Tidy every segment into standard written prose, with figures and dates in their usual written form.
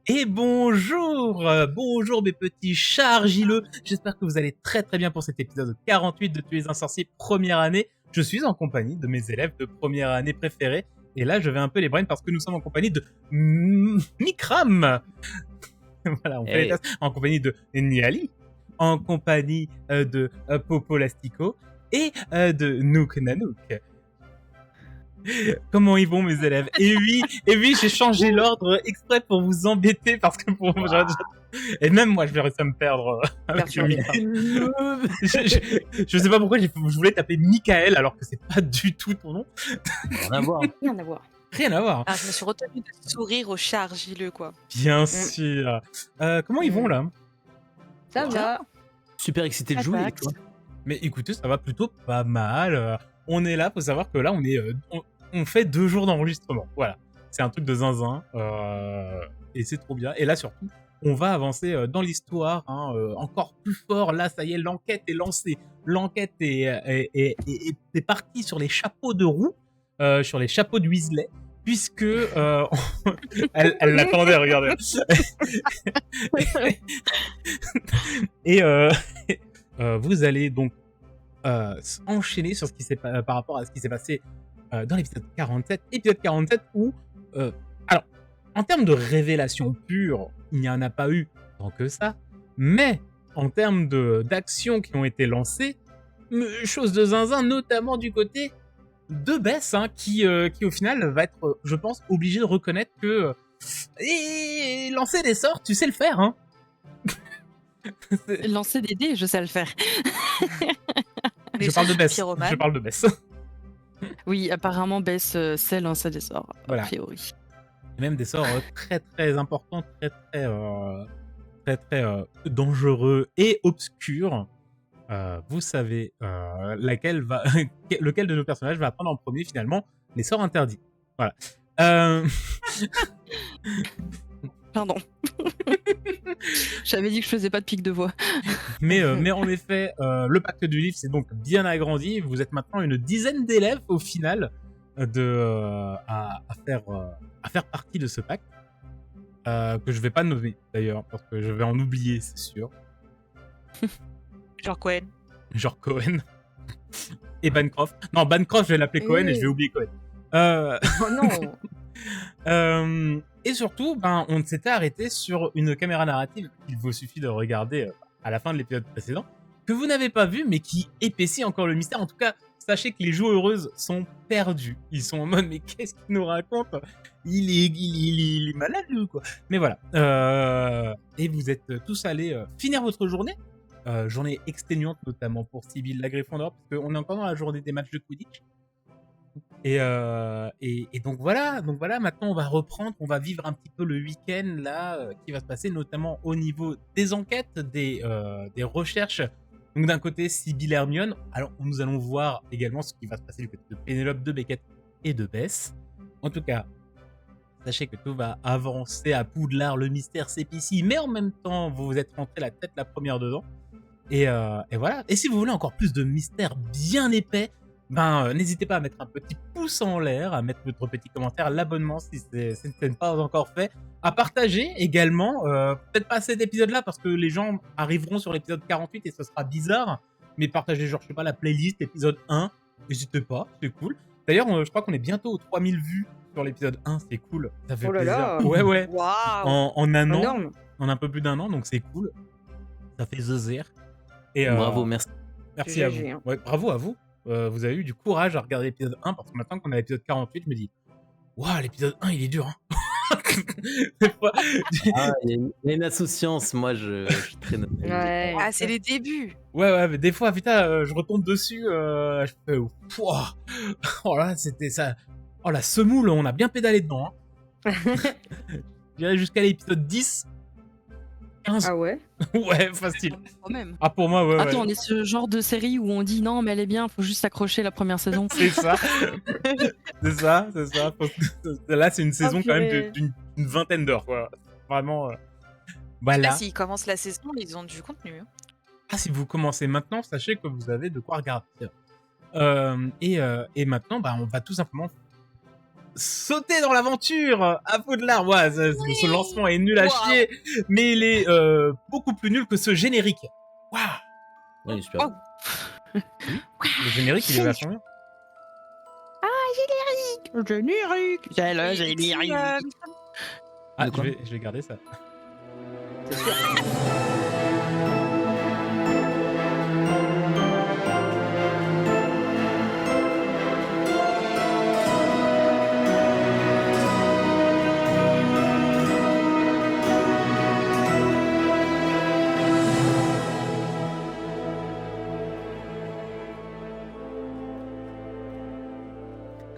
Et bonjour mes petits chars gileux, j'espère que vous allez très très bien pour cet épisode 48 de Tuer les Insensés première année. Je suis en compagnie de mes élèves de première année préférés, et là je vais un peu les brains parce que nous sommes en compagnie de Mikram. Voilà, on fait les tests en compagnie de Niali, en compagnie de Popo Lastico et de Nook Nanook. Comment ils vont mes élèves? Et oui, j'ai changé l'ordre exprès pour vous embêter parce que pour et même moi je vais réussir à me perdre avec le je sais pas pourquoi je voulais taper Michael alors que c'est pas du tout ton nom. Rien à voir. Rien à voir. Ah, je me suis retenue de sourire au chat argileux, quoi. Bien sûr. Comment ils vont là? Ça va. Super excité de jouer avec toi. Mais écoutez, ça va plutôt pas mal. On est là, faut savoir que là on est on fait 2 jours d'enregistrement. Voilà. C'est un truc de zinzin. Et c'est trop bien. Et là surtout, on va avancer dans l'histoire encore plus fort. Là, ça y est, l'enquête est lancée. L'enquête est partie sur les chapeaux de roue, sur les chapeaux de Weasley, puisque elle l'attendait, regardez. Et vous allez donc enchaîner sur ce qui s'est par rapport à ce qui s'est passé dans l'épisode 47. Épisode 47 où, alors, en termes de révélation pure, il n'y en a pas eu tant que ça, mais en termes d'actions qui ont été lancées, chose de zinzin, notamment du côté de Bess, qui au final va être, je pense, obligé de reconnaître que et lancer des sorts, tu sais le faire, hein. Lancer des dés, je sais le faire. Je parle de Bess. Oui, apparemment Bess sait lancer des sorts, voilà. A priori. Et même des sorts très très importants, très dangereux et obscurs. Vous savez lequel de nos personnages va apprendre en premier finalement les sorts interdits. Voilà. Pardon. J'avais dit que je faisais pas de pic de voix. mais en effet, le pacte du livre s'est donc bien agrandi. Vous êtes maintenant une dizaine d'élèves au final à faire partie de ce pacte. Que je vais pas nommer d'ailleurs, parce que je vais en oublier, c'est sûr. Genre Cohen. Et Bancroft. Non, Bancroft, je vais l'appeler Cohen et je vais oublier Cohen. Oh non. Et surtout, on s'était arrêté sur une caméra narrative qu'il vous suffit de regarder à la fin de l'épisode précédent, que vous n'avez pas vu, mais qui épaissit encore le mystère. En tout cas, sachez que les joueuses sont perdues. Ils sont en mode, mais qu'est-ce qu'il nous raconte ? Il est malade, lui, quoi. Mais voilà. Et vous êtes tous allés finir votre journée. Journée exténuante, notamment pour Sibylle la Gryffondor, parce qu'on est encore dans la journée des matchs de Quidditch. Et donc voilà, maintenant on va reprendre, on va vivre un petit peu le week-end là qui va se passer, notamment au niveau des enquêtes, des recherches. Donc d'un côté Sibylle et Hermione, alors nous allons voir également ce qui va se passer du côté de Pénélope, de Beckett et de Bess. En tout cas, sachez que tout va avancer à Poudlard, le mystère s'épaissit, mais en même temps vous êtes rentrés la tête la première dedans. Et voilà. Et si vous voulez encore plus de mystère bien épais, n'hésitez pas à mettre un petit pouce en l'air, à mettre votre petit commentaire, l'abonnement si ce n'est pas encore fait, à partager également, peut-être pas cet épisode-là parce que les gens arriveront sur l'épisode 48 et ce sera bizarre, mais partagez genre, je sais pas, la playlist, épisode 1, n'hésitez pas, c'est cool. D'ailleurs, je crois qu'on est bientôt aux 3000 vues sur l'épisode 1, c'est cool, ça fait plaisir. Là. Ouais. Wow. En un an, énorme. en un peu plus d'1 an, donc c'est cool. Ça fait zézir. Et bravo, merci. Merci à vous. Ouais, bravo à vous. Vous avez eu du courage à regarder l'épisode 1 parce que maintenant qu'on a l'épisode 48, je me dis waouh, l'épisode 1 il est dur, hein. Il y a une insouciance, moi je suis très Ouais. Ah, c'est les débuts. Ouais, mais des fois, putain, je retombe dessus, je fais oh là, c'était ça. Oh la semoule, on a bien pédalé dedans, hein. J'irai jusqu'à l'épisode 10. 15. Ah ouais. Ouais, facile. Quand même. Ah, pour moi, ouais. Attends, on est ce genre de série où on dit non, mais elle est bien, faut juste s'accrocher la première saison. C'est ça. c'est ça. Là, c'est une saison quand même d'une vingtaine d'heures, quoi. Vraiment. Voilà. Là, s'ils commencent la saison, ils ont du contenu. Hein. Ah, si vous commencez maintenant, sachez que vous avez de quoi regarder. Et maintenant, on va tout simplement sauter dans l'aventure à Poudlard. Ouais, ce lancement est nul à Wow. chier, mais il est beaucoup plus nul que ce générique. Waouh. Ouais, super. Oh. Le générique, il est vachement bien. Générique. C'est le Et tu, générique. Ah, De quoi je vais garder ça. C'est sûr.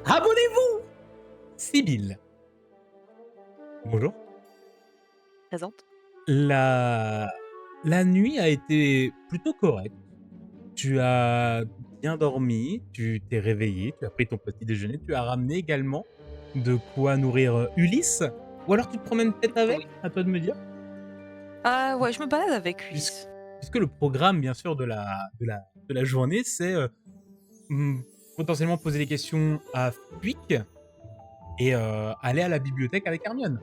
Abonnez-vous. Sibylle. Bonjour. présente. La nuit a été plutôt correcte. Tu as bien dormi, tu t'es réveillé, tu as pris ton petit déjeuner, tu as ramené également de quoi nourrir Ulysse. Ou alors tu te promènes peut-être avec, Oui. à toi de me dire. Ouais, je me balade avec lui. Puisque le programme, bien sûr, de la journée, c'est potentiellement poser des questions à Puik et aller à la bibliothèque avec Hermione.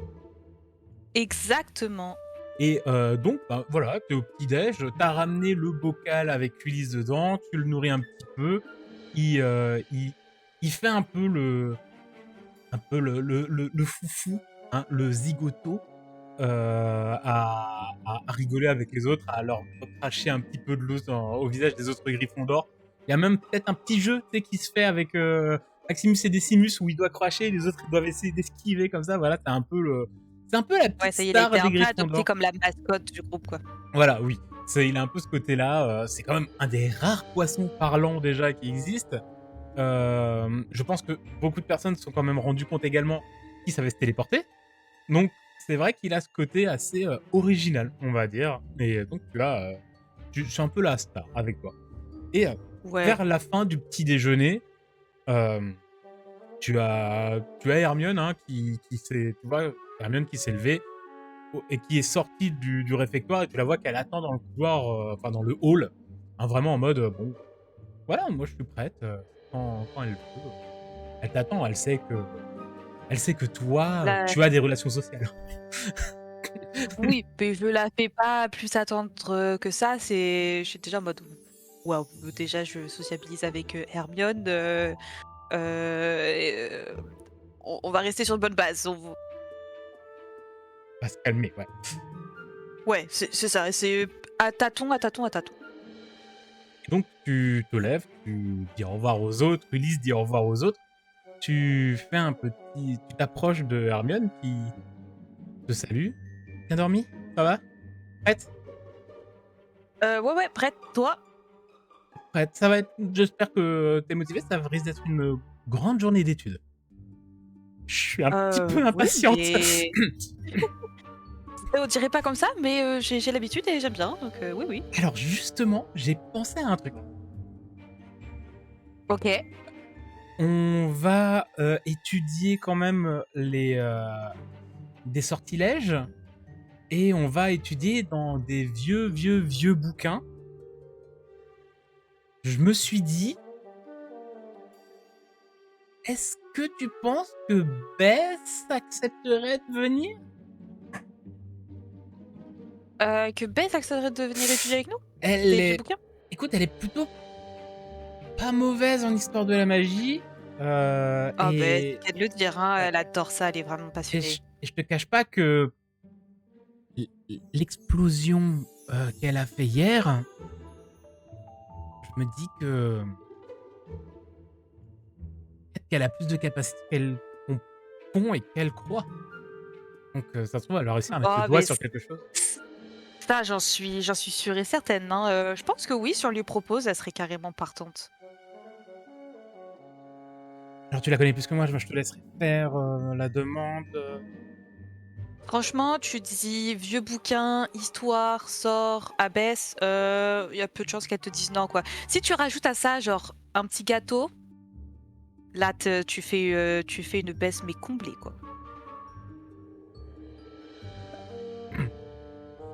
Exactement. Et donc, bah, voilà, t'es au petit-déj, t'as ramené le bocal avec Ulysse dedans, tu le nourris un petit peu, il fait un peu le foufou, hein, le zigoto, à rigoler avec les autres, à leur cracher un petit peu de l'eau au visage des autres Gryffondor. Il y a même peut-être un petit jeu, tu sais, qui se fait avec Maximus et Decimus où il doit cracher, les autres ils doivent essayer d'esquiver comme ça. Voilà, c'est un peu la petite Ouais, ça y est, il a star été des un peu adopté Gryffondor. comme la mascotte du groupe, quoi. Voilà, oui. Il a un peu ce côté-là. C'est quand même un des rares poissons parlants déjà qui existent. Je pense que beaucoup de personnes se sont quand même rendues compte également qu'il savait se téléporter. Donc, c'est vrai qu'il a ce côté assez original, on va dire. Et donc, je suis un peu la star avec toi. Et Ouais. vers la fin du petit déjeuner, tu as Hermione, hein, qui s'est, tu vois, Hermione qui s'est levée et qui est sortie du réfectoire, et tu la vois qu'elle attend dans le couloir, enfin dans le hall, hein, vraiment en mode bon, voilà, moi je suis prête, quand elle veut. Elle t'attend, elle sait que toi, La- tu as des relations sociales. Oui, mais je la fais pas plus attendre que ça. Je suis déjà en mode waouh. Déjà, je sociabilise avec Hermione. Et, on va rester sur une bonne base. Va se calmer, ouais. Ouais, c'est ça. C'est à tâtons, à tâtons, à tâtons. Et donc tu te lèves, tu dis au revoir aux autres, Ulysse dit au revoir aux autres, tu t'approches de Hermione qui te salue. Bien dormi? Ça va? Prête? Ouais, prête, toi? Prête. Ça va être, j'espère que t'es motivé, ça risque d'être une grande journée d'études. Je suis un petit peu Oui, impatiente. mais- On dirait pas comme ça, mais j'ai l'habitude et j'aime bien, donc oui, oui. Alors justement, j'ai pensé à un truc. Ok. On va étudier quand même des sortilèges et on va étudier dans des vieux bouquins. Je me suis dit, est-ce que tu penses que Bess accepterait de venir? Que Beth accepterait de venir étudier avec nous? Elle Des vieux est, bouquins? écoute, elle est plutôt pas mauvaise en histoire de la magie. Ah Et, ben, c'est qu'à de le dire, hein, Ouais. elle adore ça, elle est vraiment et passionnée. je te cache pas que l'explosion qu'elle a fait hier, je me dis que peut-être qu'elle a plus de capacité qu'elle comprend et qu'elle croit. Donc ça se trouve, elle a réussi à mettre Ah, le doigt mais sur quelque chose. ça, j'en suis sûre et certaine, hein. Je pense que oui, si on lui propose, elle serait carrément partante. Alors tu la connais plus que moi, je te laisserai faire la demande. Franchement, tu dis vieux bouquin, histoire, sort, abbesse, il y a peu de chances qu'elle te dise non, quoi. Si tu rajoutes à ça, genre, un petit gâteau, là, tu fais une baisse, mais comblée, quoi.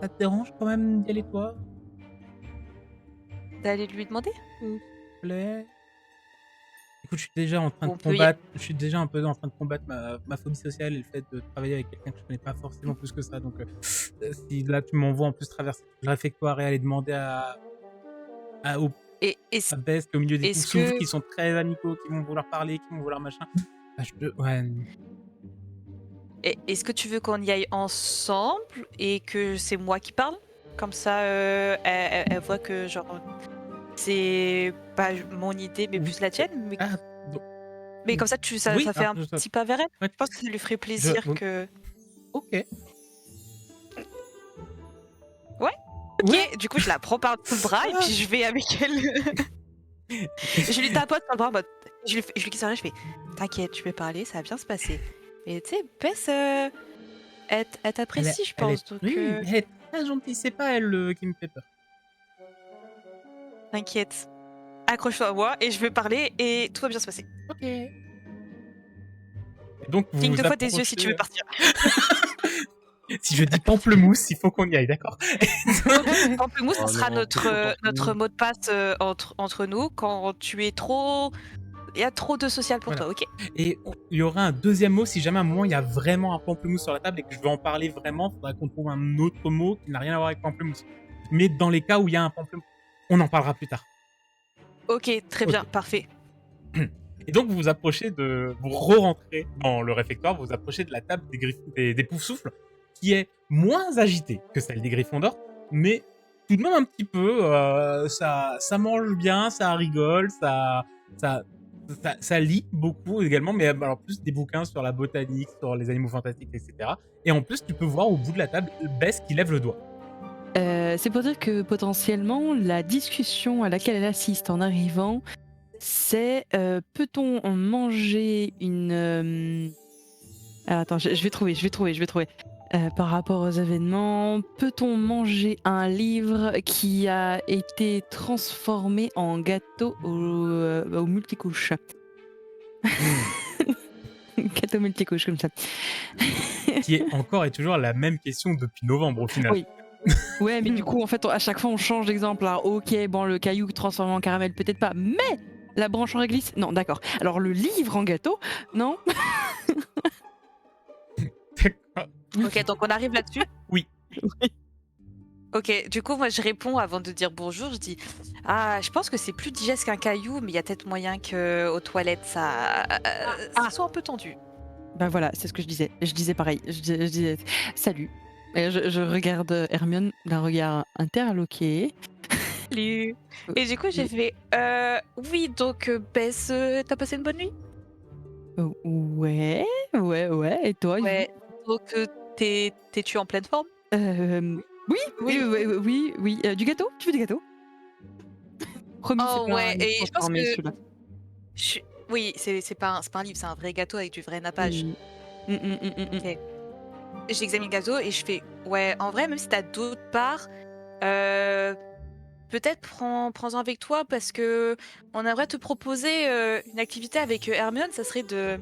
Ça te dérange quand même d'y aller toi, D'aller lui demander? s'il te plaît? écoute, je suis déjà en train de On peut y- combattre. Je suis déjà un peu en train de combattre ma phobie sociale et le fait de travailler avec quelqu'un que je connais pas forcément plus que ça. Donc, si là tu m'envoies en plus traverser le réfectoire et aller demander au Et à Best au milieu des est-ce poufs que qui sont très amicaux, qui vont vouloir parler, qui vont vouloir machin. Ah, ouais. est-ce que tu veux qu'on y aille ensemble et que c'est moi qui parle? Comme ça, elle voit que genre c'est pas mon idée, mais plus la tienne. Ah, donc, Mais comme ça, ça oui, fait un petit pas vers elle. ouais, Je pense que ça lui ferait plaisir Je- que. ok. Ouais. Ok, du coup, je la prends par le bras et puis je vais avec elle. Je lui tapote sur le bras en mode. Je lui glisse rien, je fais t'inquiète, tu peux parler, ça va bien se passer. Et tu sais, Bess, elle t'apprécie, je pense. Donc, Oui, elle est très gentille. C'est pas elle qui me fait peur. t'inquiète. Accroche-toi à moi et je vais parler et tout va bien se passer. Ok. Donc, vous Cligne vous 2 fois des yeux si tu veux approchez- partir. Si je dis pamplemousse, il faut qu'on y aille, d'accord? Pamplemousse, ça Oh sera non, notre mot de passe entre nous quand tu es trop. Il y a trop de social pour Voilà. toi, ok? Et il y aura un deuxième mot si jamais à un moment il y a vraiment un pamplemousse sur la table et que je veux en parler vraiment, il faudra qu'on trouve un autre mot qui n'a rien à voir avec pamplemousse. Mais dans les cas où il y a un pamplemousse, on en parlera plus tard. Ok, très bien, Ok. parfait. Et donc vous vous approchez vous re-rentrez dans le réfectoire, vous vous approchez de la table des Poufsouffles, qui est moins agitée que celle des Gryffondors, mais tout de même un petit peu, ça mange bien, ça rigole, ça lit beaucoup également, mais alors plus des bouquins sur la botanique, sur les animaux fantastiques, etc. Et en plus, tu peux voir au bout de la table Bess qui lève le doigt. C'est pour dire que potentiellement, la discussion à laquelle elle assiste en arrivant, c'est peut-on manger une. Alors attends, je vais trouver. Par rapport aux événements, peut-on manger un livre qui a été transformé en gâteau au multicouche? Gâteau multicouche comme ça. Qui est encore et toujours la même question depuis novembre au final. Oui. Ouais, mais du coup, en fait, à chaque fois, on change d'exemple. Alors, ok, bon, le caillou transformé en caramel, peut-être pas, mais la branche en réglisse, non, d'accord. Alors, le livre en gâteau, non. Ok, donc on arrive là-dessus? Oui. Ok, du coup, moi je réponds avant de dire bonjour. Je dis je pense que c'est plus digeste qu'un caillou, mais il y a peut-être moyen que aux toilettes ça soit un peu tendu. Bah voilà, c'est ce que je disais. Je disais pareil. Je disais salut. Et je regarde Hermione d'un regard interloqué. Salut. Et du coup, j'ai fait oui, donc Bess, t'as passé une bonne nuit? Ouais. Et toi, Yves? Ouais. Donc t'es-tu en pleine forme? Oui. Du gâteau? Tu veux du gâteau? Promis, Oh c'est pas ouais, un livre et je pense transformé, que celui-là. oui, c'est pas un livre, c'est un vrai gâteau avec du vrai nappage. Ok. J'examine le gâteau et je fais ouais, en vrai, même si t'as d'autres parts, peut-être prends-en avec toi parce que on aimerait te proposer une activité avec Hermione, ça serait de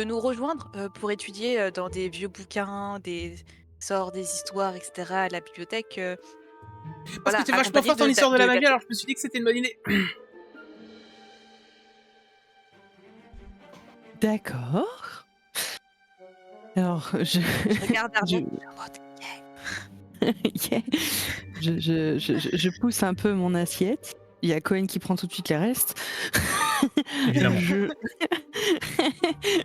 nous rejoindre pour étudier dans des vieux bouquins, des sorts, des histoires, etc. à la bibliothèque. Parce Voilà, que tu es vachement accompagné forte en histoire de la magie, gâteaux. alors je me suis dit que c'était une bonne idée. D'accord. Alors, Je regarde Hermione. Yeah. Je pousse un peu mon assiette. Il y a Cohen qui prend tout de suite les restes. Évidemment.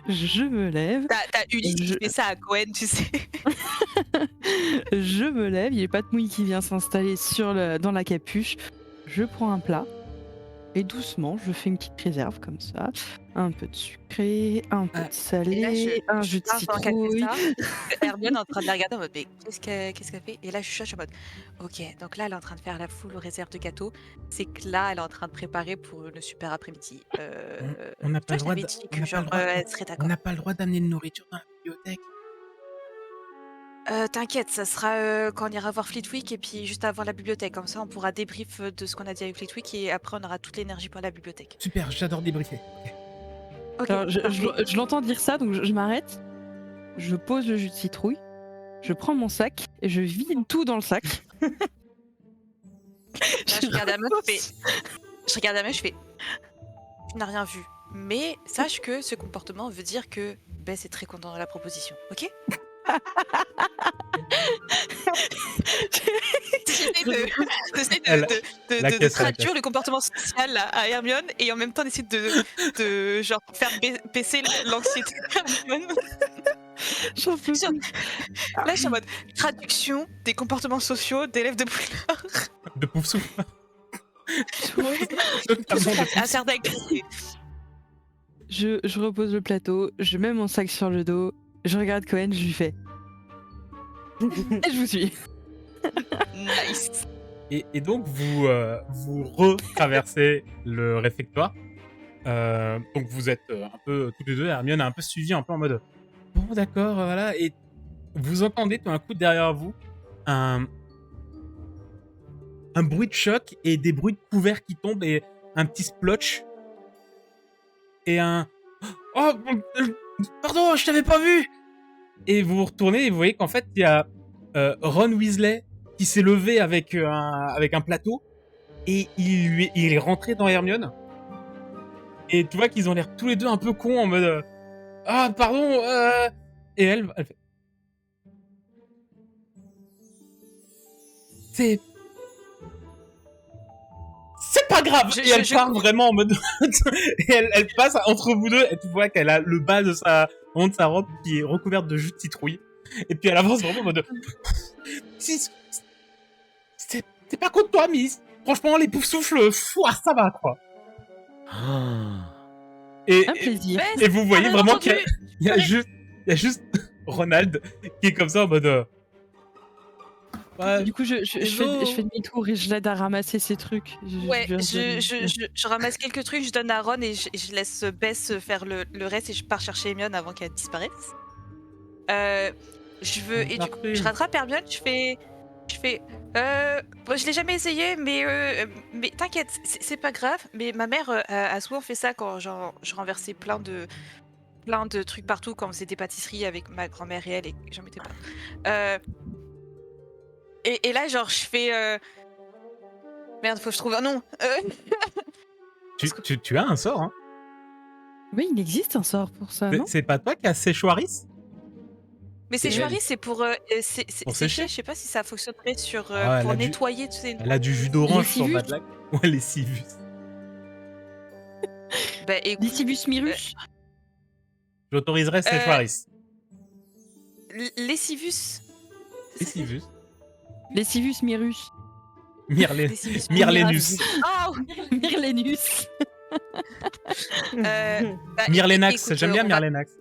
Je me lève. T'as Ulysse qui Je- fait ça à Cohen, tu sais. Je me lève. Il y a pas de mouille qui vient s'installer dans la capuche. Je prends un plat. Et doucement, je fais une petite réserve comme ça. Un peu de sucré, un peu de Et là, salé, un jus de pars pendant qu'elle fait citrouille. ça. Hermione est en train de la regarder en mode mais qu'est-ce qu'elle fait? Et là, je suis en mode ok, donc là, elle est en train de faire la full réserve de gâteaux. C'est que là, elle est en train de préparer pour le super après-midi. On n'a pas toi, le je droit t'avais de- dit on que n'a pas genre le droit- elle serait On d'accord. n'a pas le droit d'amener de nourriture dans la bibliothèque. T'inquiète, ça sera quand on ira voir Fleetwick et puis juste avant la bibliothèque. Comme ça, on pourra débrief de ce qu'on a dit avec Fleetwick et après, on aura toute l'énergie pour la bibliothèque. Super, j'adore débriefer. Ok. Ok, Alors, parfait. je l'entends dire ça, donc je m'arrête. Je pose le jus de citrouille. Je prends mon sac et je vide tout dans le sac. Là, je regarde Hermione, je fais. tu n'as rien vu. Mais sache que ce comportement veut dire que Bess est très content de la proposition, ok? J'essaie Elle- la de caisse, la traduire caisse. le comportement social à Hermione et en même temps d'essayer de genre faire baisser l'anxiété d'Hermione. J'en peux Genre, plus. là, je suis en mode traduction des comportements sociaux d'élèves de Poudlard. De Poufsouffle. À Serdaigle. Je repose le plateau, je mets mon sac sur le dos, je regarde Cohen, je lui fais. Et je vous suis. Nice. Et donc, vous retraversez le réfectoire. Donc, vous êtes un peu tous les deux. Hermione a un peu suivi, un peu en mode bon, d'accord, voilà. Et vous entendez tout d'un coup derrière vous un bruit de choc et des bruits de couverts qui tombent et un petit splotch. Et un oh, pardon, je t'avais pas vu! Et vous vous retournez et vous voyez qu'en fait, il y a Ron Weasley qui s'est levé avec un plateau et il est rentré dans Hermione. Et tu vois qu'ils ont l'air tous les deux un peu cons en mode ah, pardon, et elle fait c'est pas grave! Et elle part vraiment en mode et elle passe entre vous deux et tu vois qu'elle a le bas de sa robe qui est recouverte de jus de citrouille. Et puis elle avance vraiment en mode c'est pas contre toi, Miss. Franchement, les Poufsouffles, ça va, quoi. Et, Un plaisir. et vous voyez Ah, vraiment entendu. qu'il y a juste Ronald qui est comme ça en mode ouais, Du coup, je fais demi-tour et je l'aide à ramasser ses trucs. Ouais, lui redonne- je ramasse quelques trucs, je donne à Ron et je laisse Bess faire le reste et je pars chercher Hermione avant qu'elle disparaisse. Et du coup, je rattrape Hermione, je fais bon, je l'ai jamais essayé, mais t'inquiète, c'est pas grave. Mais ma mère a souvent fait ça quand genre, je renversais plein de trucs partout quand on faisait des pâtisseries avec ma grand-mère et elle et j'en mettais pas. Et là, genre, je fais merde, faut que je trouve un nom. tu as un sort, hein. Oui, il existe un sort pour ça, non? C'est pas toi qui as Séchoiris? Mais C'est séchoiris, elle. c'est pour Pour sécher. sécher. Je sais pas si ça fonctionnerait sur Ah, pour elle a nettoyer, tu sais. Elle a du jus d'orange sur Lessivus. Madlac. Ouais, les Civus. Bah, écoute, Licibus Mirus. J'autoriserais Séchoiris. Lessivus. Les Civus. Lessivus Mirus. Lessivus. Mirlenus. Oh Mirlenus. bah, Mirlenax, écoute, j'aime bien on va- Mirlenax.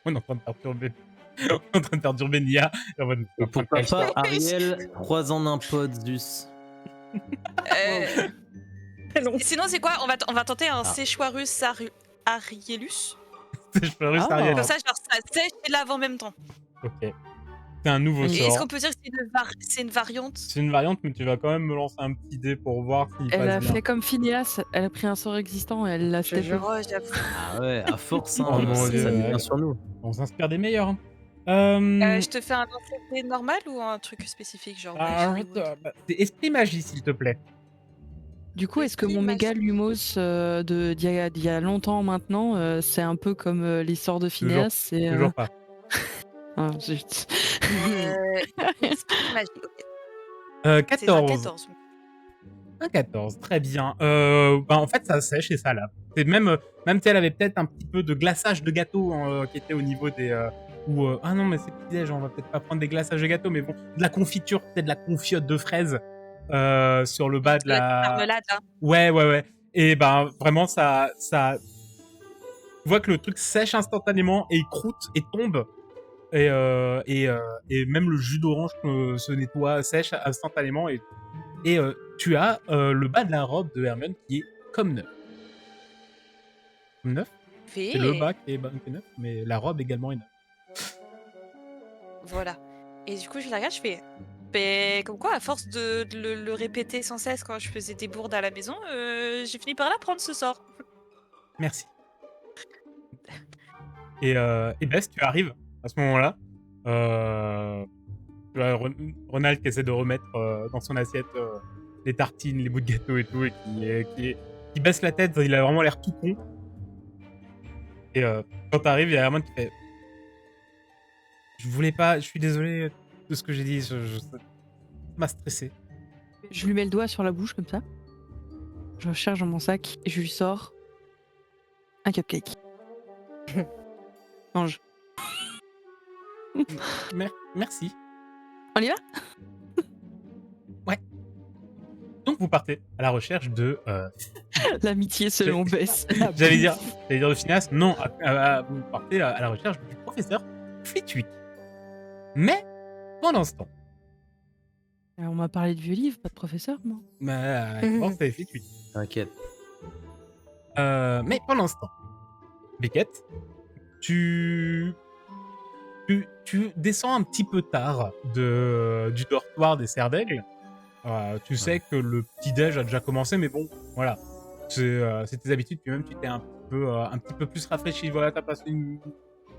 On est en train de perturber. On est en train de perturber Nia. En mode, Et pourquoi pas Ariel, croisant un pod, Zeus. Sinon, c'est quoi on va tenter un Ah. Séchoirus Arielus. Séchoiris Ah. Ariel. Comme ça, genre, ça sèche et lave en même temps. Ok. C'est un nouveau Et est-ce sort. qu'on peut dire que c'est une variante? C'est une variante, mais tu vas quand même me lancer un petit dé pour voir s'il Elle a passe bien. fait comme Phineas, elle a pris un sort existant et elle l'a Je step jure. Oh, j'avoue. Ah ouais, à force, hein, Oh mon ça Dieu, met ouais. bien sur nous. On s'inspire des meilleurs. Hein. Je te fais un lancer normal ou un truc spécifique, genre Arrête, c'est esprit magie, s'il te plaît. Du coup, est-ce que Esprit mon méga magique. Lumos d'il y a longtemps maintenant, c'est un peu comme les sorts de Phineas c'est, Toujours pas. Ah, zut. Esprit magique, ok. C'est un 14. 14. Un 14, très bien. En fait, ça sèche et ça lave. C'est même si elle avait peut-être un petit peu de glaçage de gâteau qui était au niveau des... ah non, mais c'est petit-déj, on va peut-être pas prendre des glaçages de gâteau, mais bon, de la confiture, peut-être de la confiote de fraises sur le bas de La la... marmelade, hein. Ouais. Et ben, vraiment, ça... Tu vois que le truc sèche instantanément et il croûte et tombe. Et même le jus d'orange se nettoie, sèche instantanément. Et tu as le bas de la robe de Hermione qui est comme neuf. Comme neuf. Fait. C'est le bas qui est neuf, mais la robe également est neuve. Voilà. Et du coup, je la regarde, je fais. Ben, comme quoi, à force de le répéter sans cesse quand je faisais des bourdes à la maison, j'ai fini par l'apprendre ce sort. Merci. Et Bess, tu arrives à ce moment-là. Tu as Ronald qui essaie de remettre dans son assiette les tartines, les bouts de gâteau et tout, et qui baisse la tête, il a vraiment l'air tout con. Et quand t'arrives, il y a Herman qui fait je voulais pas, je suis désolé de ce que j'ai dit, ça m'a stressé. Je lui mets le doigt sur la bouche comme ça. Je recherche dans mon sac et je lui sors un cupcake. Mange. Merci. On y va? Ouais. Donc vous partez à la recherche de... L'amitié selon Bess. J'allais dire de Phineas. Non, vous partez à la recherche du professeur Flitwick. Mais, pendant ce temps... On m'a parlé de vieux livres, pas de professeur, moi. Comment t'avais Flitwick? T'inquiète. Mais pendant ce temps, Beckett, tu descends un petit peu tard du dortoir des Serres d'Aigle. Tu sais que le petit-déj a déjà commencé, mais bon, voilà. C'est tes habitudes, puis même tu t'es un petit peu plus rafraîchi. Voilà, t'as passé une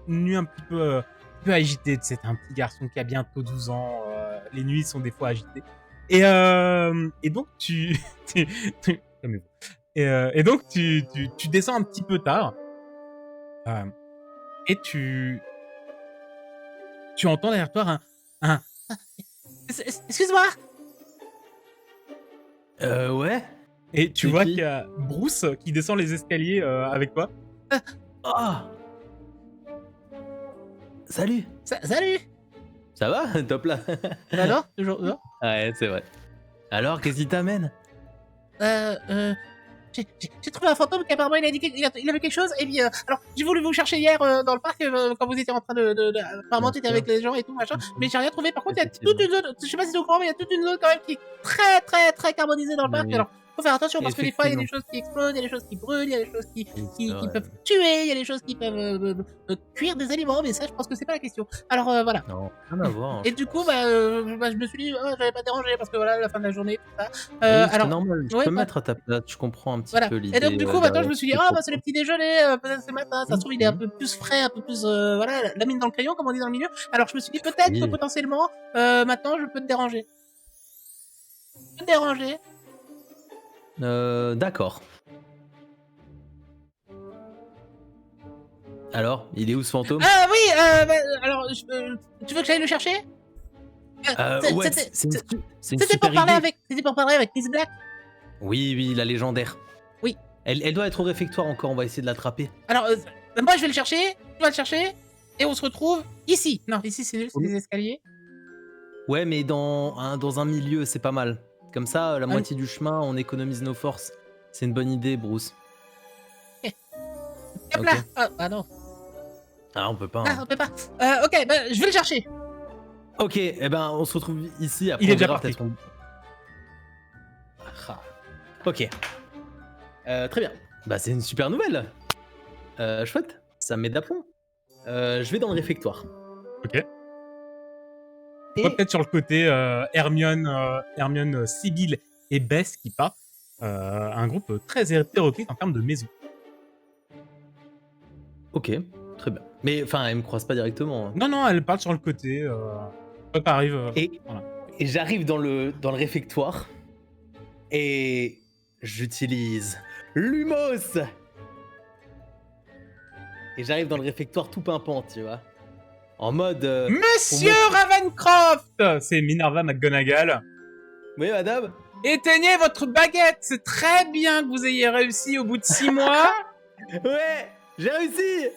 nuit un petit peu agitée. Tu sais, t'es un petit garçon qui a bientôt 12 ans. Les nuits sont des fois agitées. Et donc, et donc, tu descends un petit peu tard. Et tu entends derrière toi un... Excuse-moi. Ouais. Et tu C'est vois qui qu'il y a Bruce qui descend les escaliers avec toi. Ah. Salut. Salut. Ça va? Top là. Alors, toujours Ouais, c'est vrai. Alors, qu'est-ce qui t'amène? J'ai trouvé un fantôme qui apparemment il a dit qu'il avait quelque chose. Et puis, alors, j'ai voulu vous chercher hier dans le parc quand vous étiez en train apparemment, tu étais avec les gens et tout, machin. Mais j'ai rien trouvé. Par contre, il y a toute une zone, je sais pas si t'es au courant, mais il y a toute une zone quand même qui est très, très, très carbonisée dans le parc. Oui. Alors, faut faire attention parce que des fois, il y a des Effectivement. choses qui explosent, il y a des choses qui brûlent, il y a des choses qui Ouais. peuvent tuer, il y a des choses qui peuvent cuire des aliments. Mais ça, je pense que c'est pas la question. Alors, voilà. Non, rien à voir. Et du coup, je me suis dit, j'avais pas dérangé parce que voilà, la fin de la journée, tout ça. Oui, c'est alors, normal, je ouais, peux bah- me mettre à ta place, je comprends un petit voilà. peu l'idée. Et donc, du coup, maintenant, je me suis dit, derrière c'est le petit déjeuner, peut-être ce matin, ça se trouve, il est un peu plus frais, un peu plus, voilà, la mine dans le crayon, comme on dit dans le milieu. Alors, je me suis dit, peut-être Oui. que potentiellement, maintenant, je peux te déranger. Je peux te déranger. D'accord. Alors, il est où ce fantôme? Ah oui, alors, tu veux que j'aille le chercher? Ouais, C'était c'est une c'était super pour parler idée. avec Miss Black. Oui, la légendaire. Oui. Elle doit être au réfectoire encore, on va essayer de l'attraper. Alors, moi, je vais le chercher, tu vas le chercher, et on se retrouve ici. Non, ici, c'est nul, c'est des escaliers. Ouais, mais dans un milieu, c'est pas mal. Comme ça, la Ah. moitié du chemin, on économise nos forces. C'est une bonne idée, Bruce. Hop Ok. là. Ah non. Ah, on peut pas. Ah, Hein. on peut pas. Ok, je vais le chercher. Ok, eh ben, on se retrouve ici. Après, Il est on déjà verra parti. peut-être Ah. Ok. Très bien. Bah, c'est une super nouvelle. Chouette. Ça me met d'aplomb. Je vais dans le réfectoire. Ok. On voit peut-être sur le côté Hermione, Sibyl et Bess qui partent. Un groupe très hétéroclite en termes de maison. Ok, très bien. Mais enfin, elle me croise pas directement. Hein. Non, elle parle sur le côté. Toi, t'arrives. Et, voilà. et j'arrive dans le réfectoire et j'utilise Lumos. Et j'arrive dans le réfectoire tout pimpant, tu vois. En mode. Monsieur Ravencroft, c'est Minerva McGonagall. Oui, madame. Éteignez votre baguette. C'est très bien que vous ayez réussi au bout de 6 mois. Ouais, j'ai réussi.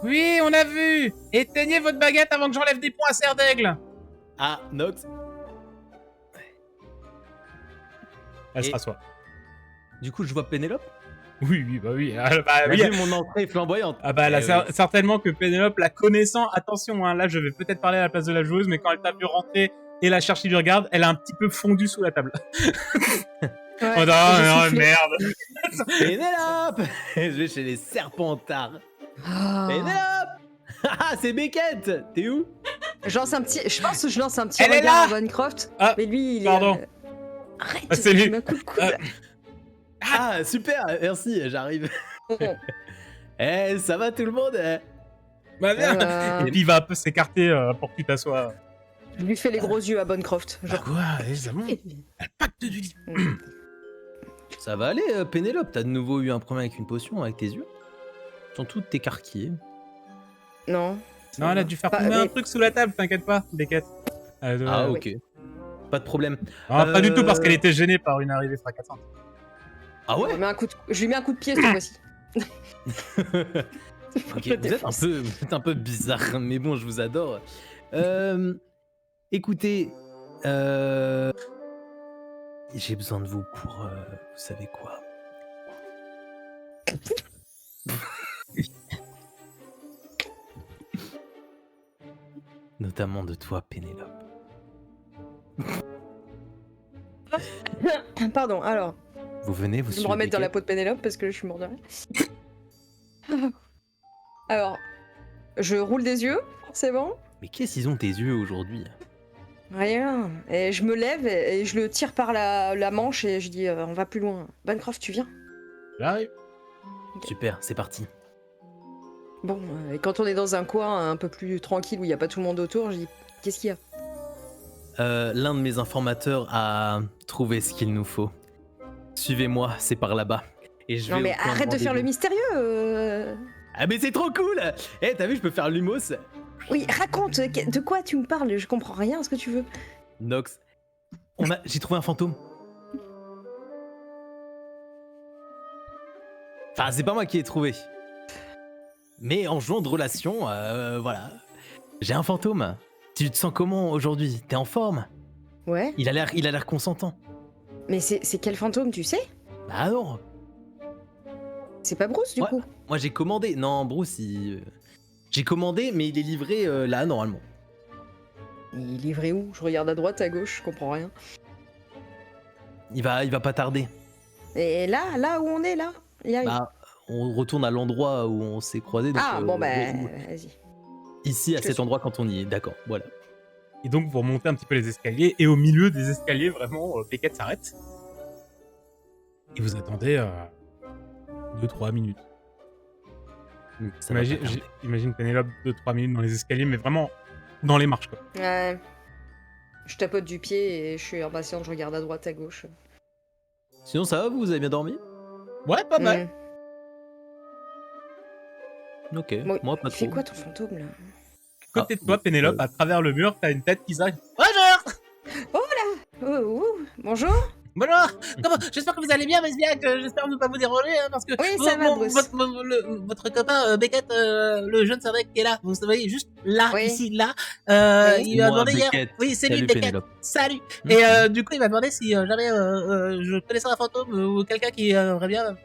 Oui, on a vu. Éteignez votre baguette avant que j'enlève des points à Serre d'Aigle. Ah, Nox. Elle se Et- rassoit. Du coup, je vois Pénélope. Oui. Oui. Elle a vu mon entrée flamboyante. Ah bah là, Eh oui. certainement que Pénélope, la connaissant, attention, hein, là je vais peut-être parler à la place de la joueuse, mais quand elle t'a vu rentrer et la chercher du regard, elle a un petit peu fondu sous la table. Ouais, Oh j'ai non, soufflé. merde. Pénélope. Je vais chez les Serpentards. Ah. Pénélope. Ah, c'est Beckett. T'es où? Je lance un petit. Je pense que je lance un petit Elle est regard là. à Bancroft. Ah, mais lui, il pardon. est. Arrête, Ah, c'est lui. tu m'as coup de coude. Ah, super, merci, j'arrive. Eh, ça va tout le monde? Bah bien. Et puis il va un peu s'écarter pour que tu t'assoies. Je lui fais les gros yeux à Bancroft. Genre. Quoi, évidemment. Pas deux du lit. Ça va aller, Pénélope. T'as de nouveau eu un problème avec une potion, avec tes yeux. Ils sont toutes écarquillées. Non. Non, elle a dû faire Pas- tomber mais- un truc sous la table, t'inquiète pas, Beckett. Ah, oui. ok. Pas de problème. Pas du tout, parce qu'elle était gênée par une arrivée fracassante. Ah Je ouais lui mets un coup de pied cette fois-ci. Ok, vous êtes un peu bizarre, mais bon, je vous adore. Écoutez, j'ai besoin de vous pour, vous savez quoi. Notamment de toi, Pénélope. Pardon, alors, Vous venez, vous je vais me suivez remettre dans la Beckett. peau de Pénélope parce que je suis mort de rire. Alors, je roule des yeux, forcément. Mais qu'est-ce qu'ils ont tes yeux aujourd'hui? Rien. Et je me lève et je le tire par la manche et je dis on va plus loin. Bancroft, tu viens? J'arrive. Super, c'est parti. Bon, et quand on est dans un coin un peu plus tranquille où il n'y a pas tout le monde autour, je dis qu'est-ce qu'il y a? L'un de mes informateurs a trouvé ce qu'il nous faut. Suivez-moi, c'est par là-bas. Et je Non vais mais au point arrête de faire le rendez-vous. mystérieux. Ah mais c'est trop cool. Eh, t'as vu, je peux faire l'humos. Oui, raconte, de quoi tu me parles? Je comprends rien à ce que tu veux. Nox, j'ai trouvé un fantôme. Enfin, c'est pas moi qui ai trouvé. Mais en jouant de relation, voilà. J'ai un fantôme. Tu te sens comment aujourd'hui? T'es en forme? Ouais, Il a l'air consentant. mais c'est quel fantôme, tu sais? Bah non. C'est pas Bruce du Ouais. coup? Moi j'ai commandé. Non, Bruce, j'ai commandé, mais il est livré là normalement. Il est livré où? Je regarde à droite, à gauche, je comprends rien. Il va pas tarder. Et là où on est là? Bah, on retourne à l'endroit où on s'est croisés. donc, Ah bon bah ouais, vas-y. ici à je te cet suis. endroit quand on y est. D'accord, voilà. Et donc, vous remontez un petit peu les escaliers, et au milieu des escaliers, vraiment, Beckett s'arrête. Et vous attendez 2-3 minutes. Ça va pas tarder. Imagine Pénélope 2-3 minutes dans les escaliers, mais vraiment dans les marches, quoi. Ouais. Je tapote du pied et je suis impatiente, je regarde à droite, à gauche. Sinon ça va, vous avez bien dormi? Ouais, pas mal. Ok, Bon, moi pas il fait trop. quoi ton fantôme là? Côté de Ah, toi, donc, Pénélope, à travers le mur, t'as une tête qui s'arrête. Bonjour! Oh, bonjour. Bonjour! Comment? J'espère que vous allez bien, Mesbiac. J'espère ne pas vous déranger, hein, parce que Oui, ça va, Bruce. votre copain Beckett, le jeune Sardec qui est là, vous voyez, juste là, Oui. ici, là, Oui. il m'a Moi, demandé hier. Beckett. Oui, c'est lui, Salut, Beckett. Pénélope. Salut! Mhm. Et du coup, il m'a demandé si jamais je connaissais un fantôme ou quelqu'un qui aimerait bien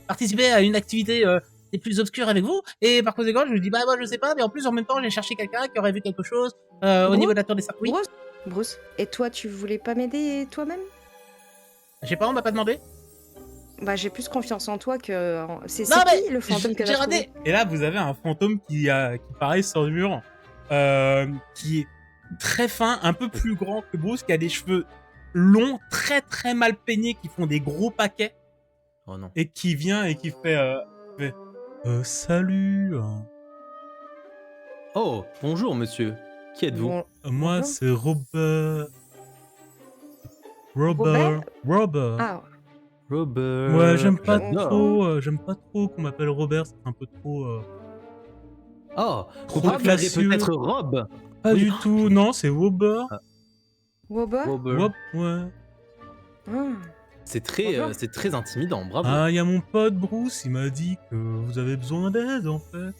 participer à une activité des plus obscures avec vous. Et par conséquent, je lui dis, bah, moi, je sais pas, mais en plus, en même temps, j'ai cherché quelqu'un qui aurait vu quelque chose au Bruce niveau de la tour des Sarts. Oui, Bruce, et toi tu voulais pas m'aider toi-même? je sais pas, on m'a pas demandé. Bah j'ai plus confiance en toi que... C'est Non, mais qui le fantôme que j'ai t'as raté. trouvé? Et là, vous avez un fantôme qui paraît sur le mur, qui est très fin, un peu plus grand que Bruce, qui a des cheveux longs, très très mal peignés, qui font des gros paquets, Oh non. et qui vient et qui fait salut. Oh, bonjour monsieur. Qui êtes-vous? Bon, Moi, Bonjour. c'est Robert. Robert Robert. ah, Robert. Ouais, j'aime pas j'adore. j'aime pas trop qu'on m'appelle Robert, c'est un peu trop. Oh, Trop vous préférez classieux. peut-être Rob? Pas Oui. du tout, non, c'est Robert. Robert? Robert. Hop, ouais. Ah. C'est Bonjour. très intimidant, bravo. Ah, y a mon pote Bruce, il m'a dit que vous avez besoin d'aide en fait.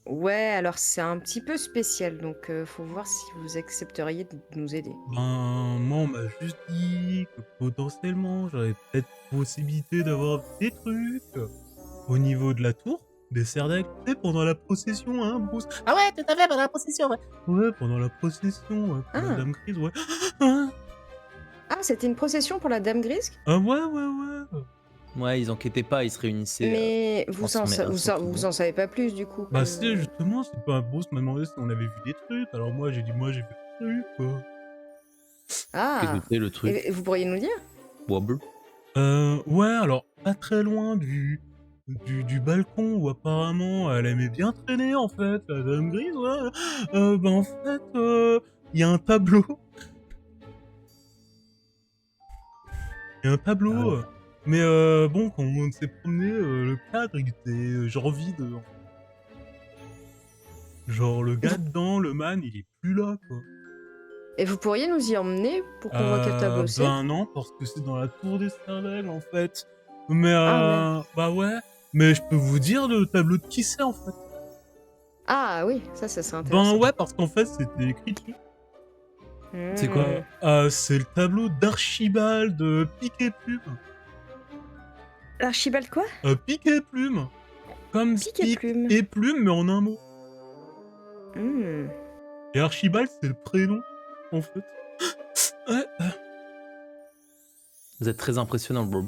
Ouais, alors c'est un petit peu spécial, donc faut voir si vous accepteriez de nous aider. Ben, moi on m'a juste dit que potentiellement j'aurais peut-être possibilité d'avoir des trucs au niveau de la tour des Serdec, tu sais, pendant la procession, hein, Bruce. Ah ouais, tout à fait, pendant la procession, ouais. Ouais, pendant la procession, ouais, pour la Ah. Dame Grise, ouais. Ah, Ah, c'était une procession pour la Dame Grise? ah ouais, ouais, ouais. Ouais, ils enquêtaient pas, ils se réunissaient. Mais vous en, transformer un vous, centre vous de- en savez pas plus du coup Bah que- si, justement, c'est pas Bruce m'a demandé si on avait vu des trucs, alors moi j'ai dit, moi j'ai vu des trucs, quoi. Ah, Qu'est-ce que c'est le truc? et vous pourriez nous dire? Wobble. Ouais, alors pas très loin du balcon où apparemment elle aimait bien traîner en fait, la Dame Grise, ouais. En fait, il y a un tableau. et un tableau. Ah ouais. Mais bon, quand on s'est promené, le cadre, il était genre vide. Genre, le gars dedans, le man, il est plus là, quoi. Et vous pourriez nous y emmener pour qu'on voit quel tableau c'est? Ben non, parce que c'est dans la tour des cervelles, en fait. Mais Ah, bah ouais. Mais je peux vous dire le tableau de qui c'est, en fait. Ah oui, ça serait Ben intéressant. ouais, parce qu'en fait, c'était écrit dessus. C'est quoi C'est le tableau d'Archibald de Pic et Plume. Archibald quoi? Pic et Plume. Comme Pic et Pic Plume. et Plume, mais en un mot. Hmm. Et Archibald, c'est le prénom, en fait. Ouais. Vous êtes très impressionnant, bro.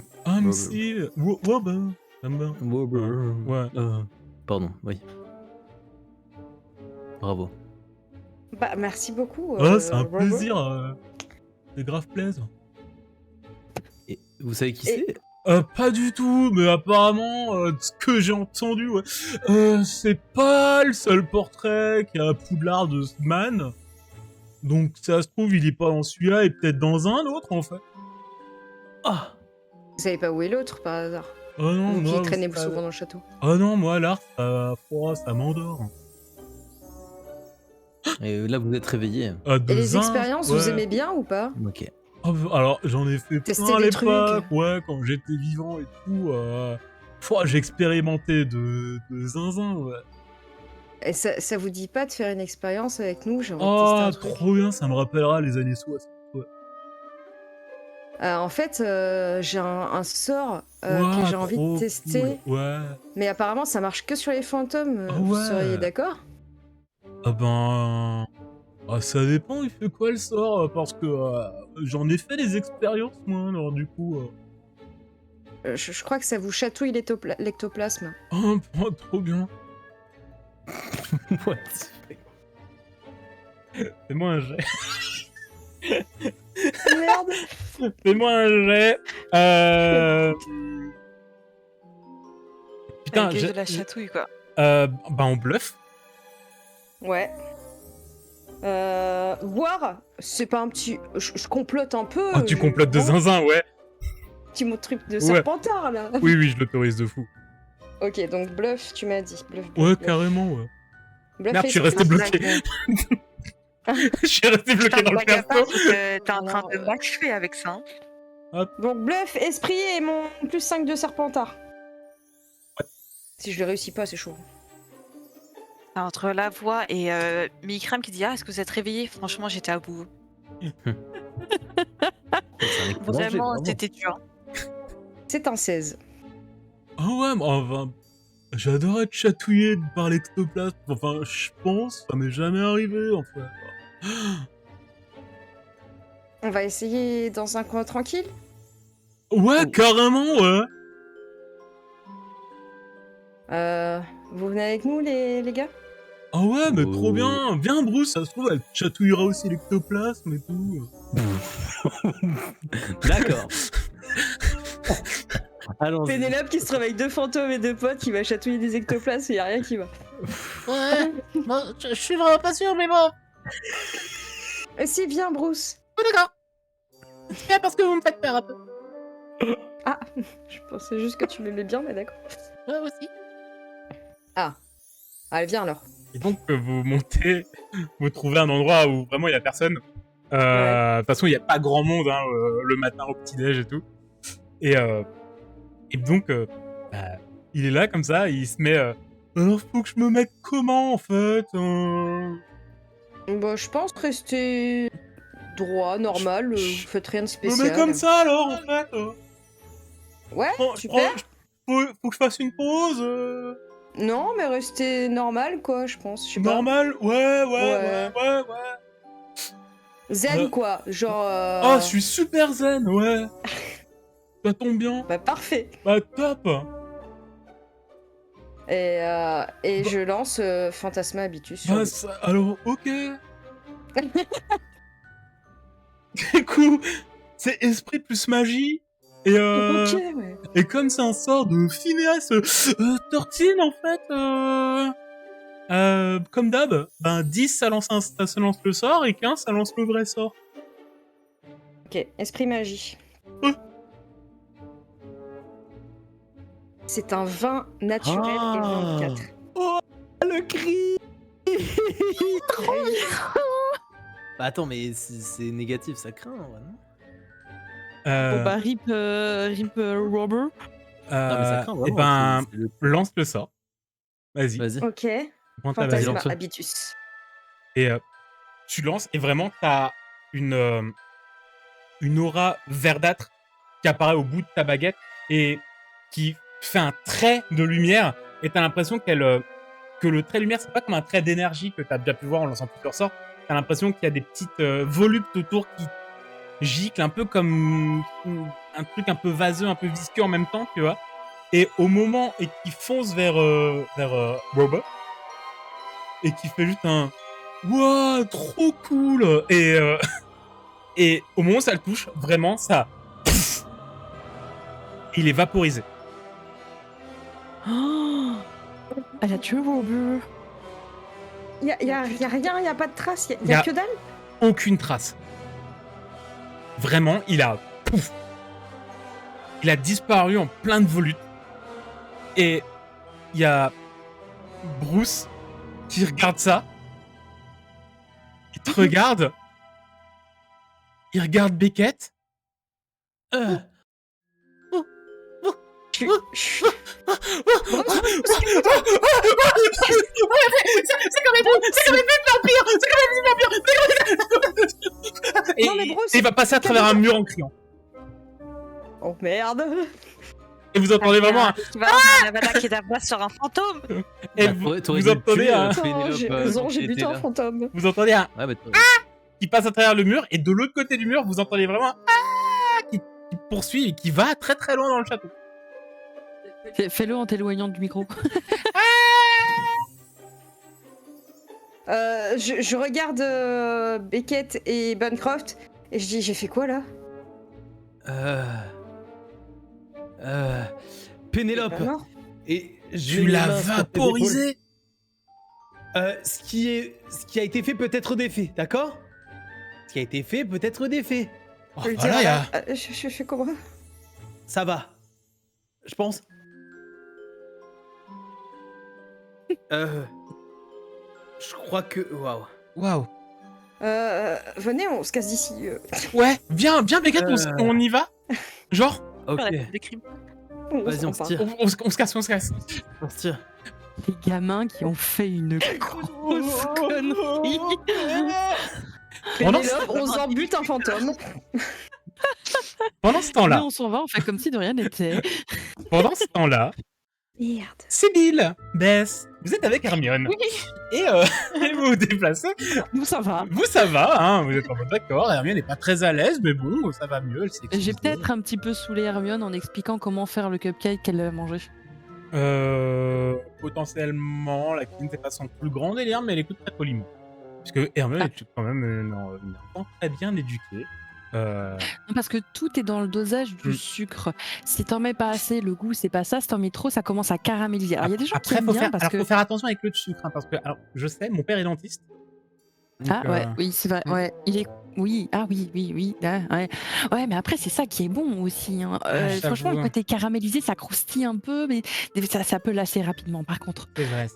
Si. Ouais, ben. Ouais. Pardon, oui. Bravo. Bah merci beaucoup. C'est un Robo. plaisir. C'est grave plaisir. Et vous savez qui Et- c'est? Pas du tout, mais apparemment, de ce que j'ai entendu, ouais, c'est pas le seul portrait qu'il y a à Poudlard de ce man. Donc, ça se trouve, il est pas dans celui-là et peut-être dans un autre, en fait. Ah, Vous savez pas où est l'autre par hasard? Oh non, Vous qui moi, traînez ça- souvent dans le château. Oh non, moi, l'art, ça m'endort. et là vous êtes réveillé. De Et les zin, expériences, ouais. vous aimez bien ou pas? Ok. Alors, j'en ai fait Tester plein à des l'époque, trucs. ouais, quand j'étais vivant et tout. J'ai expérimenté de zinzin, ouais. Et ça vous dit pas de faire une expérience avec nous? J'ai envie de Oh, tester un truc. trop bien, ça me rappellera les années 60. Ouais. En fait, j'ai un sort que Ouah, j'ai envie trop de tester. cool. Ouais. Mais apparemment, ça marche que sur les fantômes. Ah Vous ouais. seriez d'accord? Ah ben... ça dépend, il fait quoi le sort, parce que j'en ai fait des expériences, moi, alors du coup... Je crois que ça vous chatouille l'ectoplasme. Oh, trop bien. What? Fais-moi un jet. Merde. Fais-moi un jet. Putain, Avec de la chatouille, quoi. on bluffe. Ouais. Voir, c'est pas un petit... Je complote un peu. Ah, tu complotes de zinzin, ouais. Petit mot truc de Ouais. serpentard, là. Oui, je l'autorise de fou. Ok, donc bluff, tu m'as dit. Bluff, Ouais, bluff. carrément, ouais. Bluff Merde, et je suis resté esprit. bloqué. Je suis resté bloqué dans le perso. T'es en train Alors, de m'achever avec ça. Hein. Donc bluff, esprit et mon plus 5 de serpentard. Si je le réussis pas, c'est chaud. Entre la voix et Mikram qui dit est-ce que vous êtes réveillé? Franchement, j'étais à bout. Vraiment, c'était dur. C'est un 16. Ah ouais, mais enfin... J'adore être chatouillé par l'ectoplasme. Enfin, je pense, ça m'est jamais arrivé, en fait. On va essayer dans un coin tranquille. Ouais, carrément, ouais. Vous venez avec nous, les gars? Ah ouais, mais Oh. trop bien. Viens, Bruce, ça se trouve, elle chatouillera aussi l'ectoplasme et tout. D'accord. Allons-y. Pénélope qui se trouve avec 2 fantômes et 2 potes qui va chatouiller des ectoplasmes, y a rien qui va. Ouais, je suis vraiment pas sûr, mais bon. Si, viens, Bruce. Oh, d'accord. C'est parce que vous me faites peur un peu. Je pensais juste que tu m'aimais bien, mais d'accord. Ouais, aussi. Allez, viens alors. Et donc, vous montez, vous trouvez un endroit où vraiment il y a personne. De toute façon, il n'y a pas grand monde hein, le matin au petit-déj et tout. Et donc, il est là comme ça, il se met... alors, faut que je me mette comment, en fait Bah, je pense rester droit, normal, vous faites rien de Je me spécial. mets comme ça, alors, en fait Ouais, Prends- super. faut que je fasse une pause Non, mais rester normal, quoi, je pense. Je sais pas. normal ouais. Zen, quoi. Genre. Ah, je suis super zen, ouais Ça tombe bien. Bah, parfait. Bah, top Et je lance Fantasma Habitus sur Bah, lui. alors, ok. Du coup, c'est esprit plus magie. Et, Ok, ouais. et comme c'est un sort de Phineas Tortine, en fait, comme d'hab, ben 10, ça lance le sort, et 15, ça lance le vrai sort. Ok, esprit magie. C'est un vin naturel et 24. Oh, le cri. Bah attends, mais c'est négatif, ça craint, ouais, non? Bon bah rip Robert. Non, mais ça craint, et vraiment. ben, c'est le- lance le sort. Vas-y, Vas-y. Ok. prends ta baguette. Fantasma lance-le. habitus. Et tu lances et vraiment t'as une aura verdâtre qui apparaît au bout de ta baguette et qui fait un trait de lumière et t'as l'impression que le trait de lumière c'est pas comme un trait d'énergie que t'as déjà pu voir en lançant plusieurs sorts. T'as l'impression qu'il y a des petites voluptes autour qui giclent un peu comme un truc un peu vaseux, un peu visqueux en même temps, tu vois. Et au moment et qui fonce vers Robot et qui fait juste un wow, trop cool et au moment où ça le touche, vraiment ça il est vaporisé. Oh, elle a tué Robert. Y a rien, y a pas de trace, y Y a a- que dalle. Aucune trace. Vraiment, il a disparu en plein de volutes. Et il y a Bruce qui regarde ça. Il te regarde. Il regarde Beckett. C'est comme les vampires. Et Non, mais Bruce, il va passer à travers un mur en criant. Oh merde. Et vous entendez vraiment un... Un Avada Kedavra sur un fantôme. Et Bah, vous, t'aurais vous dû le entendez tuer, un... Oh, Pénélope, j'ai quand j'ai il buté était un là. fantôme. Vous entendez un... Ouais, bah, qui passe à travers le mur et de l'autre côté du mur, vous entendez vraiment un... qui poursuit et qui va très très loin dans le château. Fais-le en t'éloignant du micro. Je regarde Beckett et Bancroft et je dis j'ai fait quoi là? Pénélope. Pas mort. Et Tu l'as vaporisé. Ce qui a été fait peut être défait, d'accord? Ce qui a été fait peut être défait. Oh, Je lui dis, voilà, il y a... je fais comment? Ça va. Je pense. Je crois que. Waouh. Waouh. Venez, on se casse d'ici. Ouais, viens Beckett, on y va. Genre, Ok. Des crimes. Vas-y, on se part. tire. on se casse. On se tire. Les gamins qui ont fait une grosse connerie. Pendant Pénélope, on embute un fantôme. ce Là, temps-là, on s'en va, on fait comme si de rien n'était. Merde. Sibylle, Bess, vous êtes avec Hermione. Et vous vous déplacez. Nous, ça va. Vous, ça va, hein, vous êtes en mode d'accord. Hermione n'est pas très à l'aise, mais bon, ça va mieux. Elle s'est J'ai excusée. peut-être un petit peu saoulé Hermione en expliquant comment faire le cupcake qu'elle a mangé. Potentiellement, la cuisine, c'est pas son plus grand délire, mais elle écoute très poliment. Parce que Hermione est quand même une enfant très bien éduquée. Non, parce que tout est dans le dosage du Mm. sucre. Si t'en mets pas assez, le goût c'est pas ça. Si t'en mets trop, ça commence à caraméliser. Alors il y a des gens qui Après, aiment bien parce que faut faire attention avec le sucre, hein, parce que alors, je sais, mon père est dentiste. Donc, ah ouais, oui c'est vrai. mm. Ouais, il est oui, ah oui, ah, ouais. Ouais, mais après c'est ça qui est bon aussi. Hein. Franchement, le j'avoue. côté caramélisé, ça croustille un peu, mais ça peut lasser rapidement. Par contre. C'est vrai.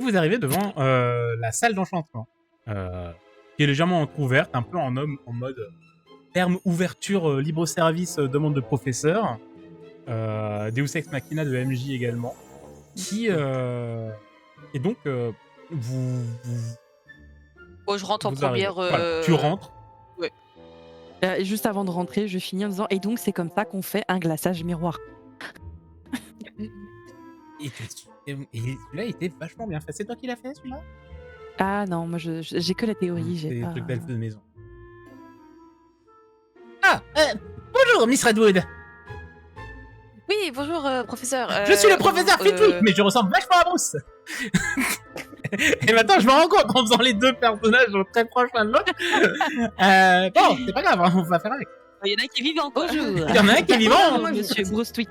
Et vous arrivez devant la salle d'enchantement, qui est légèrement entrouverte, un peu en mode terme ouverture libre-service demande de professeur, Deus Ex Machina de MJ également, qui et donc vous Bon, je rentre en vous arrivez. première. Voilà, tu rentres. Et juste avant de rentrer, je finis en disant et donc c'est comme ça qu'on fait un glaçage miroir. Et celui-là il était vachement bien fait. C'est toi qui l'as fait celui-là? Ah non, moi j'ai que la théorie, C'est j'ai des pas. trucs d'elfe de maison. Ah, bonjour Miss Redwood. Oui, bonjour, professeur. Je suis le professeur Flitwick, mais je ressemble vachement à Bruce. Et maintenant, je me rends compte en faisant les deux personnages très proches l'un de l'autre. Bon, c'est pas grave, hein, on va faire avec. Il y en a qui vivent encore. Bonjour. Il y en a un qui est vivant, Moi, Monsieur Brustwick.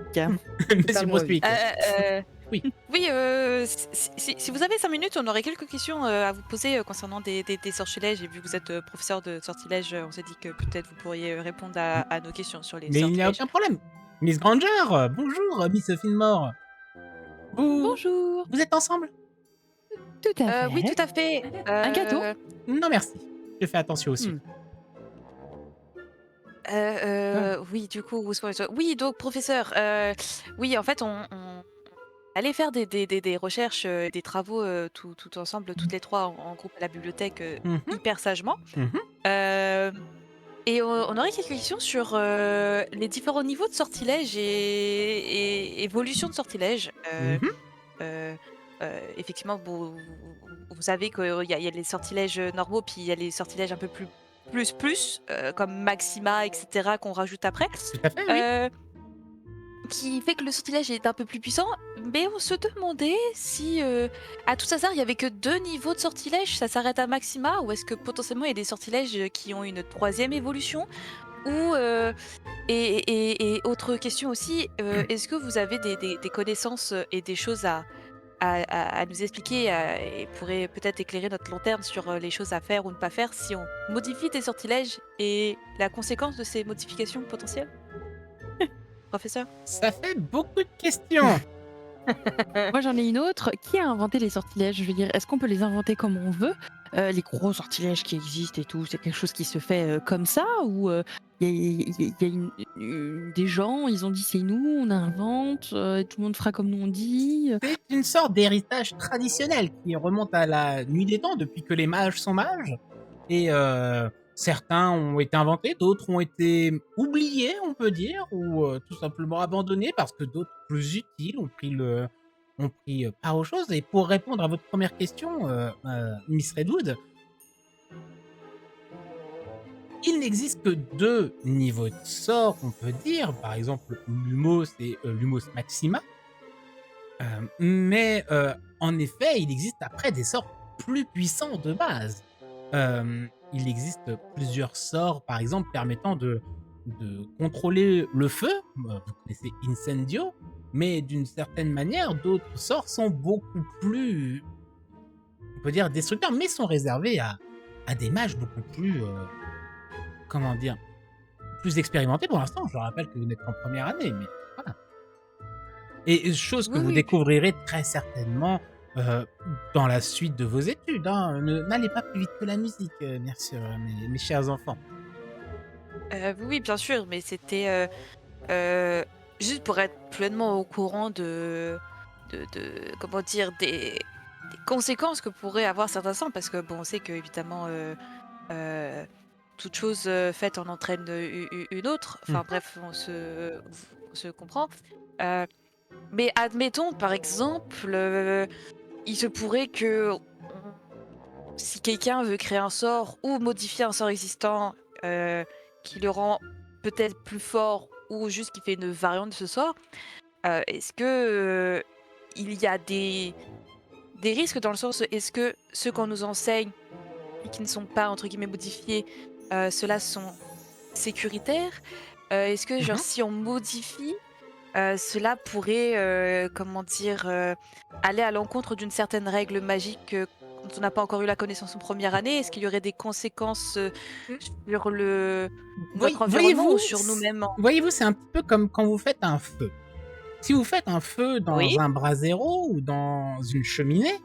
Monsieur Brunswick. Oui. Oui, si vous avez 5 minutes, on aurait quelques questions à vous poser concernant des sortilèges. Et vu que vous êtes professeur de sortilèges, on s'est dit que peut-être vous pourriez répondre à nos questions sur les Mais il n'y a sortilèges. aucun problème. Miss Granger, bonjour, Miss Finmore. Bonjour. Vous êtes ensemble? Tout à fait. Oui, tout à fait. Un gâteau Non, merci. Je fais attention aussi. Oui, du coup, oui, donc professeur, oui, en fait, on allait faire des recherches, des travaux, tout ensemble, toutes les 3 en groupe à la bibliothèque, Mhm, hyper sagement. mhm. Et on aurait quelques questions sur, les différents niveaux de sortilèges et évolution de sortilèges. Mhm. Heu Effectivement, vous savez qu'il y a les sortilèges, normaux, puis il y a les sortilèges un peu plus, comme Maxima et cetera qu'on rajoute après. Tout à fait, oui. Qui fait que le sortilège est un peu plus puissant, mais on se demandait si, à tout hasard, il y avait que 2 niveaux de sortilège, ça s'arrête à Maxima? Ou est-ce que potentiellement il y a des sortilèges, qui ont une 3e évolution? Ou, et autre question aussi, est-ce que vous avez des connaissances, et des choses à nous expliquer, et pourrait peut-être éclairer notre lanterne sur, les choses à faire ou ne pas faire si on modifie des sortilèges et la conséquence de ces modifications potentielles? Professeur? Ça fait beaucoup de questions. Moi, j'en ai une autre. Qui a inventé les sortilèges? Je veux dire, est-ce qu'on peut les inventer comme on veut? Les gros sortilèges qui existent et tout, c'est quelque chose qui se fait comme ça? Ou il y a des gens, ils ont dit c'est nous, on invente, tout le monde fera comme nous on dit? C'est une sorte d'héritage traditionnel qui remonte à la nuit des temps, depuis que les mages sont mages. Et certains ont été inventés, d'autres ont été oubliés, on peut dire, ou tout simplement abandonnés parce que d'autres plus utiles ont pris part aux choses. Et pour répondre à votre première question, Miss Redwood, il n'existe que 2 niveaux de sort, on peut dire, par exemple Lumos et Lumos Maxima. Mais en effet, il existe après des sorts plus puissants de base. Il existe plusieurs sorts, par exemple, permettant de contrôler le feu. Vous connaissez Incendio, mais d'une certaine manière, d'autres sorts sont beaucoup plus, on peut dire, destructeurs, mais sont réservés à des mages beaucoup plus, comment dire, plus expérimentés pour l'instant. Je vous rappelle que vous n'êtes qu'en première année, mais voilà. Et chose que Oui, vous oui. découvrirez très certainement dans la suite de vos études. Hein. N'allez pas plus vite que la musique, bien sûr, mes chers enfants. Oui, bien sûr, mais c'était, juste pour être pleinement au courant de comment dire? Des conséquences que pourraient avoir certains sorts, parce que bon, on sait qu'évidemment, toute chose, faite en entraîne, une autre. Enfin bref, on se comprend. Heu, mais admettons, par exemple, il se pourrait que si quelqu'un veut créer un sort ou modifier un sort existant, qui le rend peut-être plus fort ou juste qui fait une variante de ce sort, est-ce que, il y a des risques dans le sens, est-ce que ceux qu'on nous enseigne et qui ne sont pas entre guillemets «modifiés», ceux-là sont sécuritaires? Est-ce que genre Mhm. si on modifie, cela pourrait, comment dire? Aller à l'encontre d'une certaine règle magique, dont on n'a pas encore eu la connaissance en première année? Est-ce qu'il y aurait des conséquences, sur notre environnement ou sur nous-mêmes en Voyez-vous, c'est un petit peu comme quand vous faites un feu. Si vous faites un feu Oui? dans un brasero ou dans une cheminée,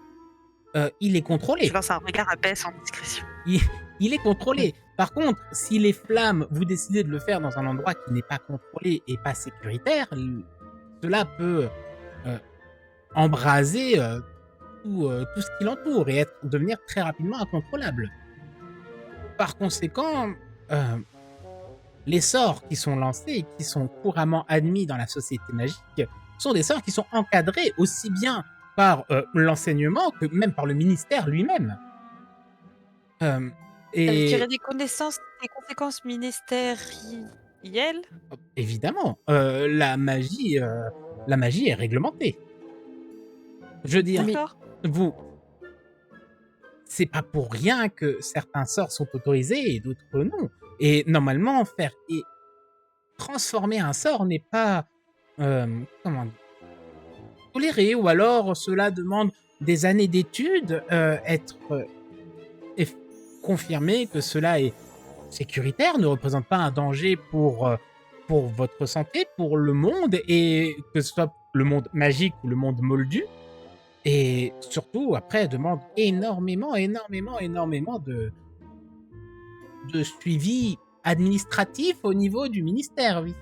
il est Je contrôlé. lance un regard à Bess en discrétion. Il, il est contrôlé. Par contre, si les flammes, vous décidez de le faire dans un endroit qui n'est pas contrôlé et pas sécuritaire, cela peut euh, embraser tout ce qui l'entoure et devenir très rapidement incontrôlable. Par conséquent, euh, les sorts qui sont lancés et qui sont couramment admis dans la société magique sont des sorts qui sont encadrés aussi bien par l'enseignement que même par le ministère lui-même. Qu'il y Et aurait des conséquences ministérielles? évidemment, la magie est réglementée. Je veux dire, Mais D'accord. vous, c'est pas pour rien que certains sorts sont autorisés et d'autres non. Et normalement, transformer un sort n'est pas comment dire, toléré, ou alors cela demande des années d'études, être confirmé que cela est sécuritaire, ne représente pas un danger pour pour votre santé, pour le monde, et que ce soit le monde magique ou le monde moldu. Et surtout, après, demande énormément de suivi administratif au niveau du ministère, oui.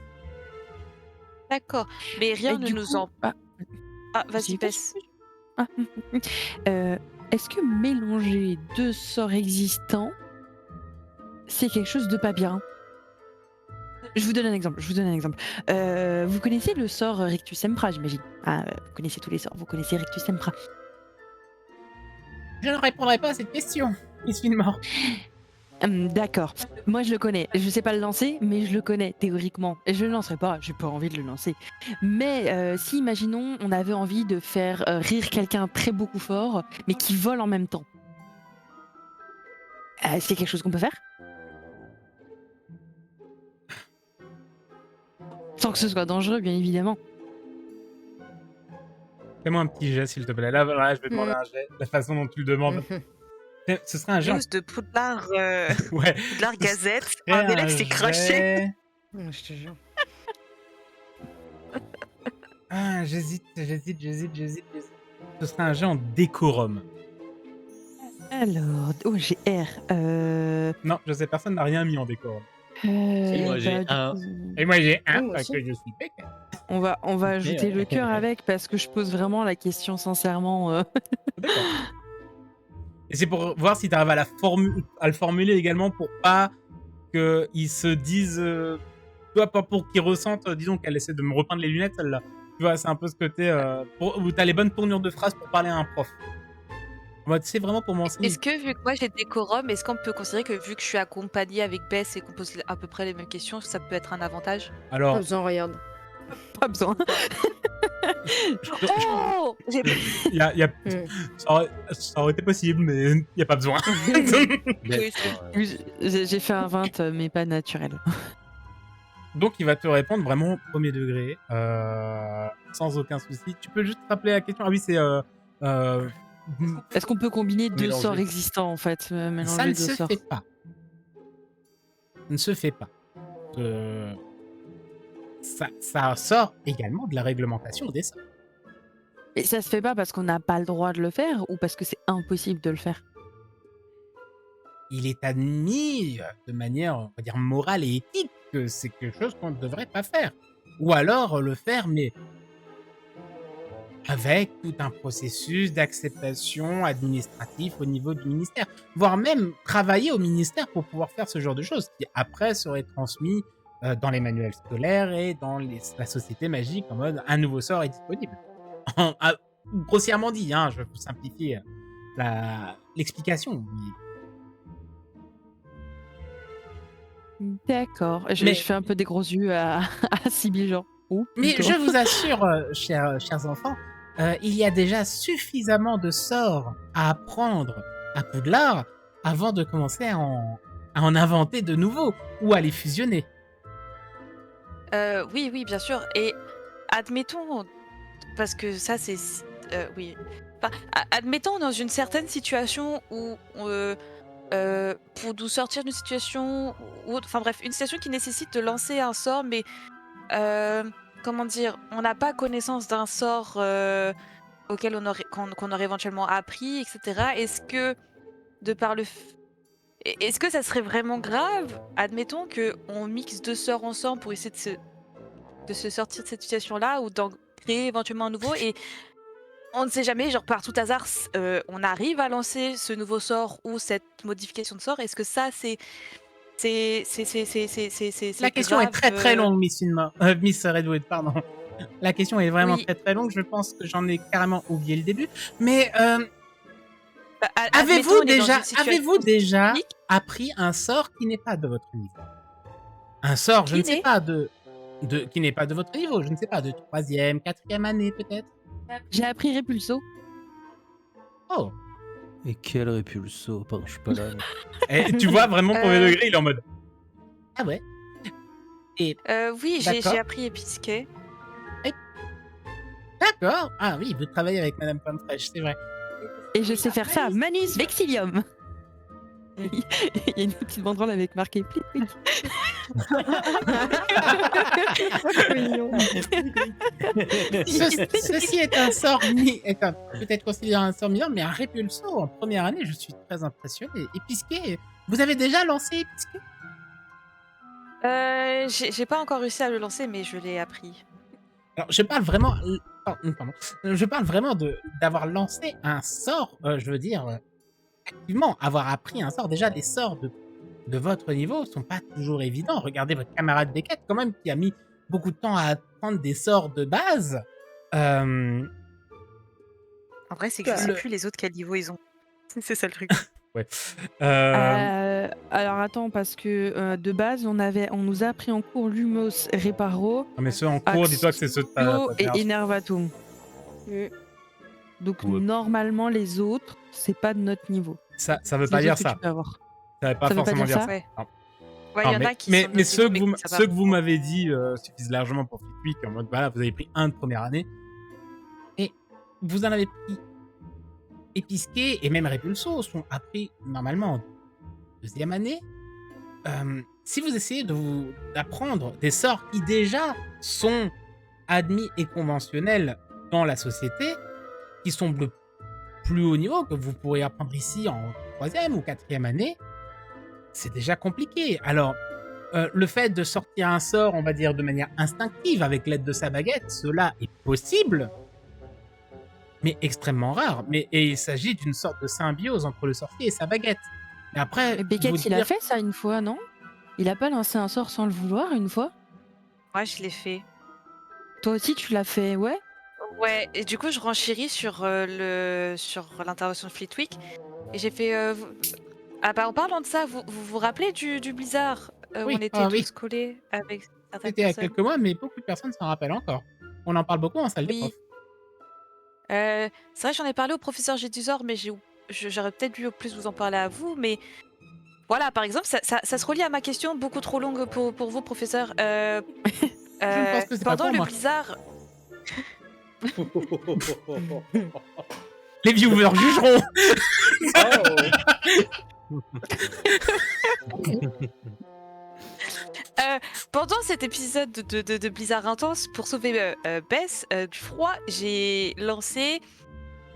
D'accord. Mais rien Et ne du nous coup- en... Ah, Ah, vas-y, vas-y, passe. ah, est-ce que mélanger 2 sorts existants, c'est quelque chose de pas bien? Je vous donne un exemple. Vous connaissez le sort Rictus Sempra, j'imagine. Vous connaissez tous les sorts. Vous connaissez Rictus Sempra. Je ne répondrai pas à cette question, Miss Finmore. D'accord. Moi, je le connais. Je sais pas le lancer, mais je le connais théoriquement. Et je le lancerai pas. J'ai pas envie de le lancer. Mais si, imaginons, on avait envie de faire rire quelqu'un très beaucoup fort, mais qui vole en même temps. C'est quelque chose qu'on peut faire? Sans que ce soit dangereux, bien évidemment. Fais-moi un petit jet, s'il te plaît. Là, voilà, je vais demander un jet. La façon dont tu le demandes. Ce serait un jet. News de Poudlard, Ouais. Poudlard Gazette. Ce Un serait élève s'est craché. jet- Je te jure. Ah, j'hésite. Ce serait un jet en décorum. Alors, oh, j'ai R. Non, je sais, personne n'a rien mis en décorum. moi, j'ai du un. coup, Et moi, j'ai un, moi parce aussi. que je suis bec. on va ajouter le cœur avec parce que je pose vraiment la question sincèrement. D'accord. Et c'est pour voir si tu arrives à le formuler également pour pas qu'ils se disent. Tu vois, pas pour qu'ils ressentent, disons qu'elle essaie de me repeindre les lunettes, celle-là. Tu vois, c'est un peu ce côté où t'as les bonnes tournures de phrases pour parler à un prof. En mode, c'est vraiment pour m'enseigner. Est-ce que, vu que moi j'ai décorum, est-ce qu'on peut considérer que vu que je suis accompagnée avec Bess et qu'on pose à peu près les mêmes questions, ça peut être un avantage? Alors, Pas besoin, regarde. Pas besoin. Oh J'ai- il y a, Hmm. ça aurait été possible, mais il n'y a pas besoin. Oui, c'est- J'ai fait un 20, mais pas naturel. Donc, il va te répondre vraiment premier degré, sans aucun souci. Tu peux juste rappeler la question. Ah oui, c'est. Est-ce qu'on peut combiner 2 Mélanger. sorts existants en fait? Ça Mélanger ne 2 se sorts. fait pas. Ça ne se fait pas. Ça sort également de la réglementation des sorts. Et ça se fait pas parce qu'on n'a pas le droit de le faire ou parce que c'est impossible de le faire? Il est admis de manière, on va dire, morale et éthique que c'est quelque chose qu'on ne devrait pas faire. Ou alors le faire, mais avec tout un processus d'acceptation administratif au niveau du ministère. Voire même travailler au ministère pour pouvoir faire ce genre de choses, qui après serait transmis dans les manuels scolaires et dans la société magique en mode un nouveau sort est disponible. Grossièrement dit, hein, je vais vous simplifier l'explication. D'accord. Mais- Je fais un peu des gros yeux à Sibyl, genre. Oh, Mais plutôt. je vous assure, chers enfants, il y a déjà suffisamment de sorts à apprendre à Poudlard avant de commencer à en inventer de nouveaux ou à les fusionner. Oui, oui, bien sûr. Et admettons, parce que ça, c'est... oui. Enfin, admettons dans une certaine situation où, pour nous sortir d'une situation, ou autre, enfin bref, une situation qui nécessite de lancer un sort, mais comment dire, on n'a pas connaissance d'un sort auquel qu'on aurait éventuellement appris, etc. Est-ce que, de par le... Est-ce que ça serait vraiment grave, admettons, qu'on mixe 2 sorts ensemble pour essayer de se sortir de cette situation-là ou d'en créer éventuellement un nouveau et on ne sait jamais, genre par tout hasard, on arrive à lancer ce nouveau sort ou cette modification de sort. Est-ce que ça, c'est La question est grave, très très longue, Miss Redwood, pardon. La question est vraiment Oui. très très longue. Je pense que j'en ai carrément oublié le début. Mais Bah, avez-vous admettons, on est dans déjà, une situation spécifique. appris un sort qui n'est pas de votre niveau? Un sort, je Qui ne sais n'est pas, qui n'est pas de votre niveau, je ne sais pas, de 3e, 4e année peut-être? J'ai appris Répulso. Oh. Et quel répulso. Pardon, je suis pas là. Et tu vois vraiment premier Euh. degré, il est en mode. Ah ouais. Oui, D'accord. j'ai appris Épisquet. D'accord. Ah oui, vous travaillez avec Madame Pomme Fraîche, c'est vrai. Et je sais faire ça. Manus Vexilium. Il y a une petite banderole avec marqué Flic Flic. Mignon. Ceci est un sort peut-être considéré un sort mineur, mais un répulso en première année, je suis très impressionné. Épisqué, vous avez déjà lancé Épisqué? J'ai pas encore réussi à le lancer, mais je l'ai appris. Alors, je parle vraiment, pardon. Je parle vraiment d'avoir lancé un sort, je veux dire, activement, avoir appris un sort. Déjà, les sorts de votre niveau sont pas toujours évidents. Regardez votre camarade Beckett, quand même, qui a mis beaucoup de temps à apprendre des sorts de base. En vrai, c'est que je sais Le- plus les autres quel niveau ils ont. C'est ça le truc. Alors attends, parce que de base, on nous a appris en cours Lumos Reparo, mais ceux en cours, dis-toi que c'est ceux de ta Axio et génération. Enervatum. Mm. Donc Ouais. normalement, les autres, c'est pas de notre niveau. Ça veut Les pas dire autres que ça. tu peux avoir. Ça veut pas Ça veut pas forcément dire dire ça ça. Ouais. Non. Ouais, il y Non, en a qui mais, sont mais ceux que vous, ça va ceux que vous m'avez dit suffisent largement pour Fitwick, en mode voilà, vous avez pris un de première année. Et vous en avez pris Épisqué et même Répulso sont appris normalement en deuxième année. Si vous essayez d'apprendre des sorts qui déjà sont admis et conventionnels dans la société, qui sont de plus haut niveau, que vous pourrez apprendre ici en troisième ou quatrième année, c'est déjà compliqué. Alors, le fait de sortir un sort, on va dire, de manière instinctive avec l'aide de sa baguette, cela est possible, mais extrêmement rare. Et il s'agit d'une sorte de symbiose entre le sorcier et sa baguette. Mais après, Mais Beckett, vous il a dire- fait ça une fois, non? Il a pas lancé un sort sans le vouloir une fois? Moi, je l'ai fait. Toi aussi, tu l'as fait, ouais? Ouais, et du coup, je renchéris sur l'intervention de Fleetwick. Et j'ai fait. Ah bah, en parlant de ça, vous rappelez du blizzard où Oui, on était ah tous oui. collés avec certaines C'était il y a personnes. quelques mois, mais beaucoup de personnes s'en rappellent encore. On en parle beaucoup en salle des Oui. profs. C'est vrai que j'en ai parlé au professeur Gédusor, mais j'aurais peut-être dû plus vous en parler à vous. Mais voilà, par exemple, ça se relie à ma question beaucoup trop longue pour vous, professeur. Je pense que c'est pas Pendant pour le moi. blizzard, Les viewers jugeront. pendant cet épisode de Blizzard intense, pour sauver Bess du froid, j'ai lancé,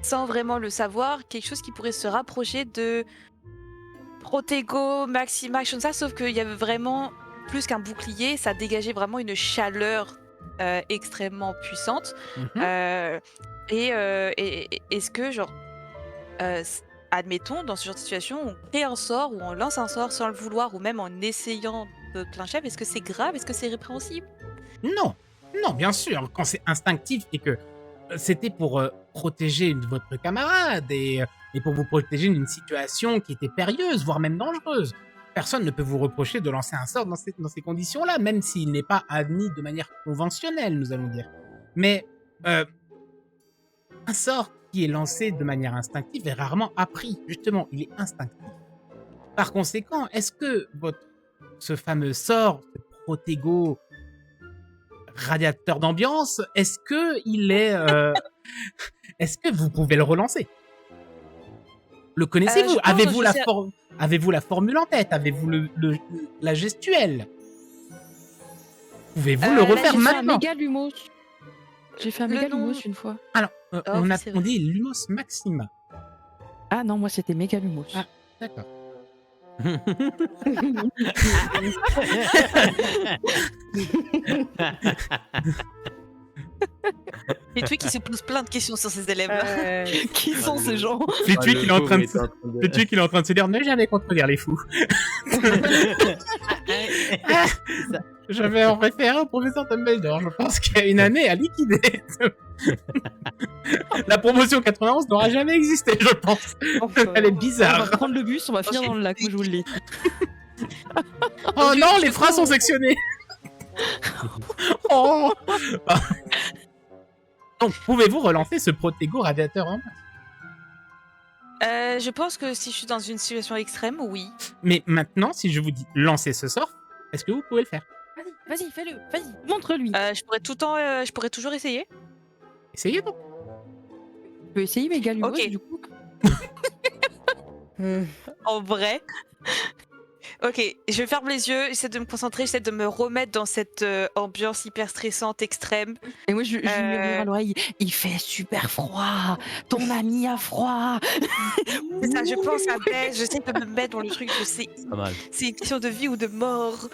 sans vraiment le savoir, quelque chose qui pourrait se rapprocher de Protego, Maxima, action ça, sauf qu'il y avait vraiment plus qu'un bouclier, ça dégageait vraiment une chaleur extrêmement puissante. Et est-ce que, genre, admettons, dans ce genre de situation, on crée un sort ou on lance un sort sans le vouloir ou même en essayant de plein chef, est-ce que c'est grave? Est-ce que c'est répréhensible? Non, non, bien sûr, quand c'est instinctif et que c'était pour protéger votre camarade et pour vous protéger d'une situation qui était périlleuse, voire même dangereuse. Personne ne peut vous reprocher de lancer un sort dans ces conditions-là, même s'il n'est pas admis de manière conventionnelle, nous allons dire. Mais un sort qui est lancé de manière instinctive est rarement appris. Justement, il est instinctif. Par conséquent, est-ce que ce fameux sort, ce Protego radiateur d'ambiance, est-ce que il est, est-ce que vous pouvez le relancer? Le connaissez-vous? Je pense, Avez-vous la formule en tête? Avez-vous la gestuelle? Pouvez-vous le là, refaire J'ai fait un maintenant? méga Lumos. J'ai fait un Le méga nom- Lumos une fois. Alors, oui, c'est on vrai. dit Lumos Maxima. Ah non, moi c'était méga Lumos. Ah. D'accord. Et tu qui se pose plein de questions sur ses élèves. Qui sont ces gens? Flitwick, il est en train de se dire ne jamais contredire les fous. J'avais en référé au professeur Dumbledore. Je pense qu'il y a une année à liquider. La promotion 91 n'aura jamais existé, je pense. Elle est On va bizarre. prendre le bus, on va finir dans le lac, moi je vous le dis. Oh non, du les phrases coup- sont sectionnées. Oh. Donc, pouvez-vous relancer ce Protego radiateur en Je pense que si je suis dans une situation extrême, oui. Mais maintenant, si je vous dis lancer ce sort, est-ce que vous pouvez le faire? Vas-y, fais-le, vas-y, montre-lui. Je pourrais toujours essayer. Essayez donc. Tu peux essayer méga Lumos Ok. du coup. En vrai. Ok, je ferme les yeux, j'essaie de me concentrer, j'essaie de me remettre dans cette ambiance hyper stressante, extrême. Et moi, je lui murmure à l'oreille, il fait super froid, ton ami a froid. C'est ça, je pense à Bess, j'essaie de me mettre dans le truc, je sais, Pas mal. c'est une question de vie ou de mort.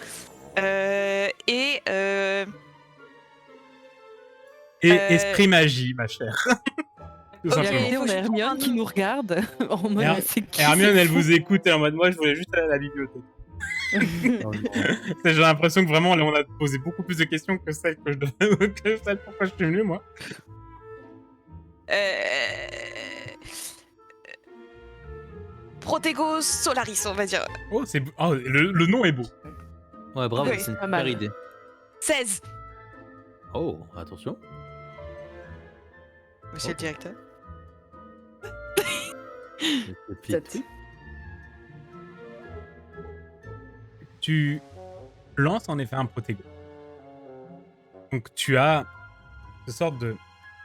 Et esprit magie, ma chère. Tout Ok, simplement. Et faut on que a je trouve Hermione un qui nom. nous regarde en mode Her- c'est qui Hermione, c'est elle fou vous écoute et en mode moi, je voulais juste aller à la bibliothèque. Non, non. J'ai l'impression que vraiment, là, on a posé beaucoup plus de questions que celles que je devais, que celles pourquoi je suis venu, moi. Protégos Solaris, on va dire. Oh, le nom est beau. Ouais, bravo, Oui, c'est une pas super mal. idée. 16. Oh, attention. Monsieur le Oh. directeur. Le petit- Tu lances en effet un protégo. Donc tu as une sorte de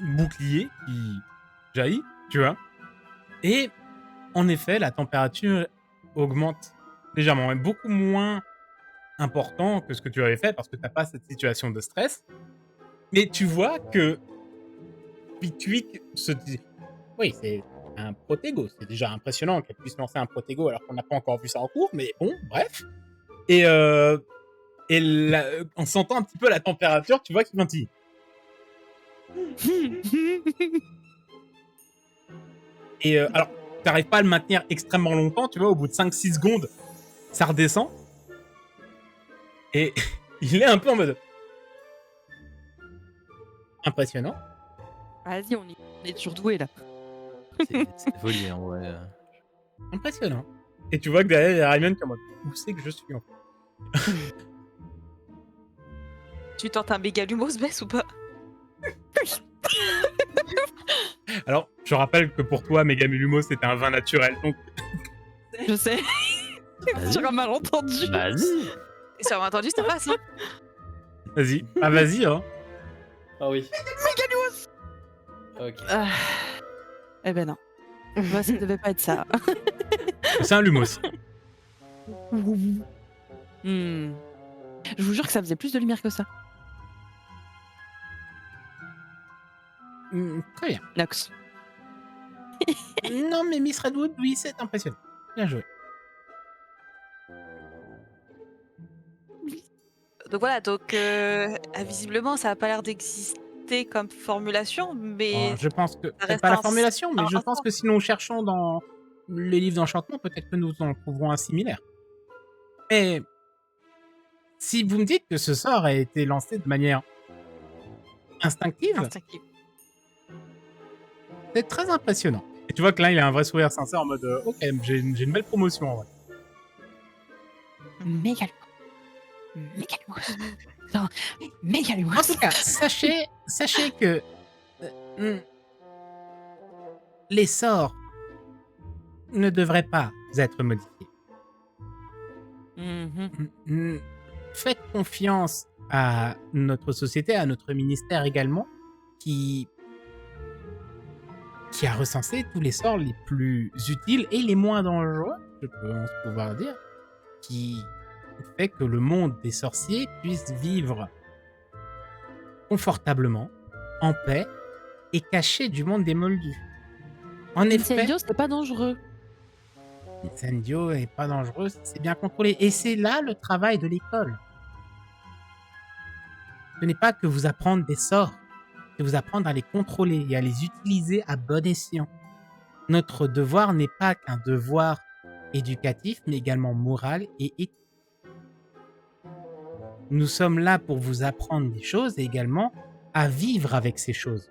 bouclier qui jaillit, tu vois. Et en effet, la température augmente légèrement, mais beaucoup moins important que ce que tu avais fait parce que tu n'as pas cette situation de stress. Mais tu vois que Pickwick se dit oui, c'est un protégo. C'est déjà impressionnant qu'elle puisse lancer un protégo alors qu'on n'a pas encore vu ça en cours, mais bon, bref. Et en sentant un petit peu la température, tu vois qu'il ventille. Et alors, tu n'arrives pas à le maintenir extrêmement longtemps, tu vois, au bout de 5-6 secondes, ça redescend. Et il est un peu en mode impressionnant. Vas-y, on est toujours doué là. C'est folie, en vrai. Impressionnant. Et tu vois que derrière, il y a Hermione qui est en mode où c'est que je suis en fait. Tu tentes un mégalumos, Bess, ou pas? Alors, je rappelle que pour toi, Megamulumos, c'était un vin naturel. Donc, Je sais. Vas-y. Sur un malentendu. Vas-y. Et ça m'a entendu, ça passe, hein? vas-y. Ah, vas-y, hein. Ah oui. Ok. Ah. Eh ben non. Bah, ça devait pas être ça. C'est un lumos. Hmm. Je vous jure que ça faisait plus de lumière que ça. Très bien. Nox. Non, mais Miss Redwood, oui, c'est impressionnant. Bien joué. Donc voilà, visiblement, ça n'a pas l'air d'exister comme formulation, mais Je pense que peut-être reste pas la un- formulation, mais un je pense sort. que si nous cherchons dans les livres d'enchantement, peut-être que nous en trouverons un similaire. Mais si vous me dites que ce sort a été lancé de manière instinctive, instinctif. c'est très impressionnant. Et tu vois que là, il a un vrai sourire sincère en mode ok, j'ai une belle promotion en vrai. Mégalumos. Non, Mégalumos. En tout cas, sachez que les sorts ne devraient pas être modifiés. Faites confiance à notre société, à notre ministère également, qui a recensé tous les sorts les plus utiles et les moins dangereux, je pense pouvoir dire, qui fait que le monde des sorciers puisse vivre confortablement, en paix et caché du monde des moldus. En effet, Incendio, c'est pas dangereux. Incendio est pas dangereux, c'est bien contrôlé. Et c'est là le travail de l'école. Ce n'est pas que vous apprendre des sorts, c'est vous apprendre à les contrôler et à les utiliser à bon escient. Notre devoir n'est pas qu'un devoir éducatif, mais également moral et éthique. Nous sommes là pour vous apprendre des choses et également à vivre avec ces choses.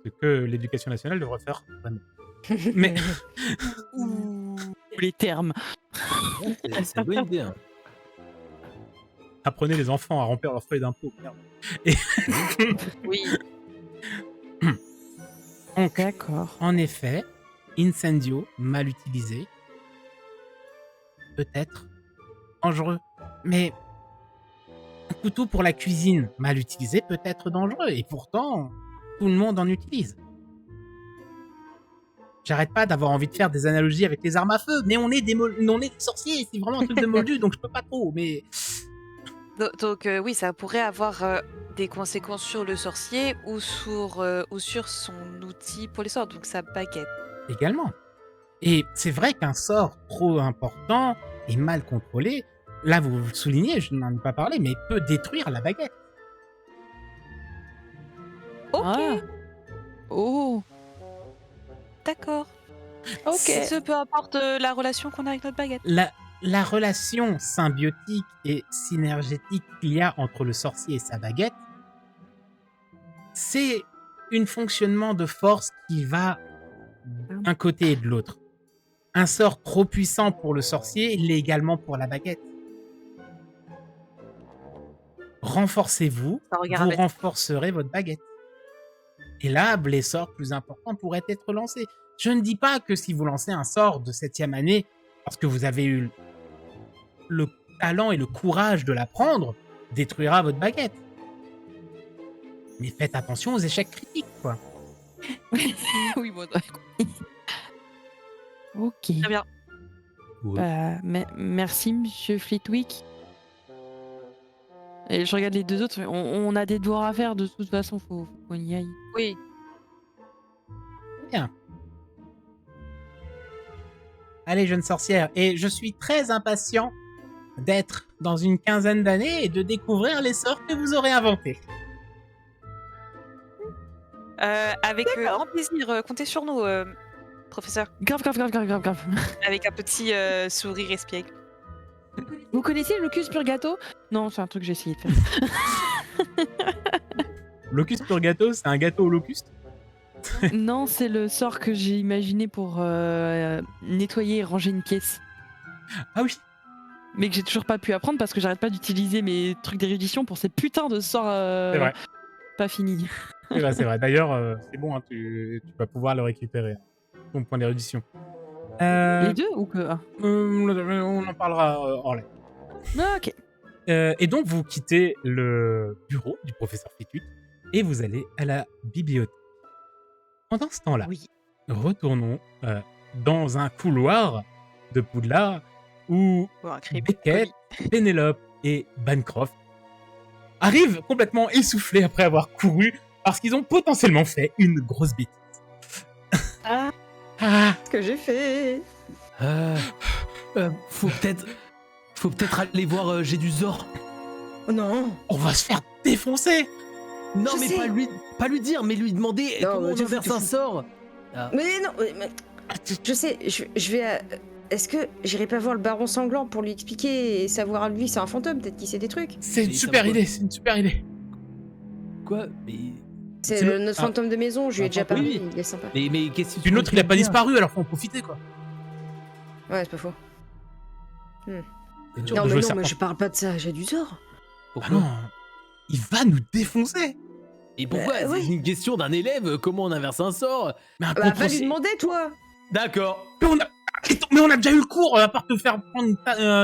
Ce que l'éducation nationale devrait faire vraiment. Mais Ouh, les termes. C'est une bonne idée. Hein. apprenez les enfants à remplir leurs feuilles d'impôt. Merde. Oui. Donc, D'accord. en effet, Incendio, mal utilisé, peut être dangereux. Mais un couteau pour la cuisine, mal utilisé, peut être dangereux. Et pourtant, tout le monde en utilise. J'arrête pas d'avoir envie de faire des analogies avec les armes à feu, mais on est des sorciers, c'est vraiment un truc de moldu, donc je peux pas trop, mais... Donc oui, ça pourrait avoir des conséquences sur le sorcier ou sur son outil pour les sorts, donc sa baguette. Également. Et c'est vrai qu'un sort trop important et mal contrôlé, là vous le soulignez, je n'en ai pas parlé, mais peut détruire la baguette. Ok, Ah. Oh, d'accord. ok. Ce peu importe la relation qu'on a avec notre baguette. La relation symbiotique et synergétique qu'il y a entre le sorcier et sa baguette, c'est un fonctionnement de force qui va d'un côté et de l'autre. Un sort trop puissant pour le sorcier l'est également pour la baguette. Renforcez-vous, Ça regarde vous bête. renforcerez votre baguette. Et là, les sorts plus importants pourraient être lancés. Je ne dis pas que si vous lancez un sort de 7e année, parce que vous avez eu le talent et le courage de l'apprendre, détruira votre baguette. Mais faites attention aux échecs critiques, quoi. Oui, bon, ok. Très bien. Merci, monsieur Flitwick. Et je regarde les deux autres. On a des devoirs à faire de toute façon, faut qu'on y aille. Oui. Bien. Allez, jeune sorcière, et je suis très impatient d'être dans une quinzaine d'années et de découvrir les sorts que vous aurez inventés. Avec grand plaisir, comptez sur nous, professeur. Grave. Avec un petit sourire espiègle. Vous connaissez Locus Purgato? Non, c'est un truc que j'ai essayé de faire. Locust Purgato, c'est un gâteau au locuste? Non, c'est le sort que j'ai imaginé pour nettoyer et ranger une pièce. Ah oui. Mais que j'ai toujours pas pu apprendre parce que j'arrête pas d'utiliser mes trucs d'érudition pour ces putains de sorts C'est vrai. pas finis. C'est vrai. D'ailleurs, c'est bon, hein, tu vas pouvoir le récupérer. Ton point d'érudition. Les deux ou que un? On en parlera hors live. Ah, ok. Et donc, vous quittez le bureau du professeur Flitwick et vous allez à la bibliothèque. Pendant ce temps-là, Oui. retournons dans un couloir de Poudlard où Bon, un cri Beckett, poli. Pénélope et Bancroft arrivent complètement essoufflés après avoir couru parce qu'ils ont potentiellement fait une grosse bêtise. Ah, Ah, ce que j'ai fait. Faut peut-être aller voir J'ai du Zor. Oh non. on va se faire défoncer. Non, Je mais sais. pas lui dire, mais lui demander Non, comment mais on t'es fou, inverse t'es un fou. sort. Mais non, mais je sais, je vais. Est-ce que j'irai pas voir le baron sanglant pour lui expliquer et savoir lui, c'est un fantôme, peut-être qu'il sait des trucs. C'est une Mais ça super va pas. idée, c'est une super idée. Quoi? Mais C'est C'est notre le- fantôme de maison, je lui ai déjà fantôme, parlé, oui. il est sympa. mais qu'est-ce que tu Puis veux l'autre, il a me pas dire? disparu, alors faut en profiter, quoi. Ouais, c'est pas faux. Dur Non, de mais jouer non, serpent. mais je parle pas de ça, j'ai du sort. Ah Pourquoi? non, il va nous défoncer. Et pourquoi? Bah, ouais. C'est une question d'un élève, comment on inverse un sort? Mais un Bah, contre va lui demander, toi. D'accord. Mais on a déjà eu le cours, à part te faire prendre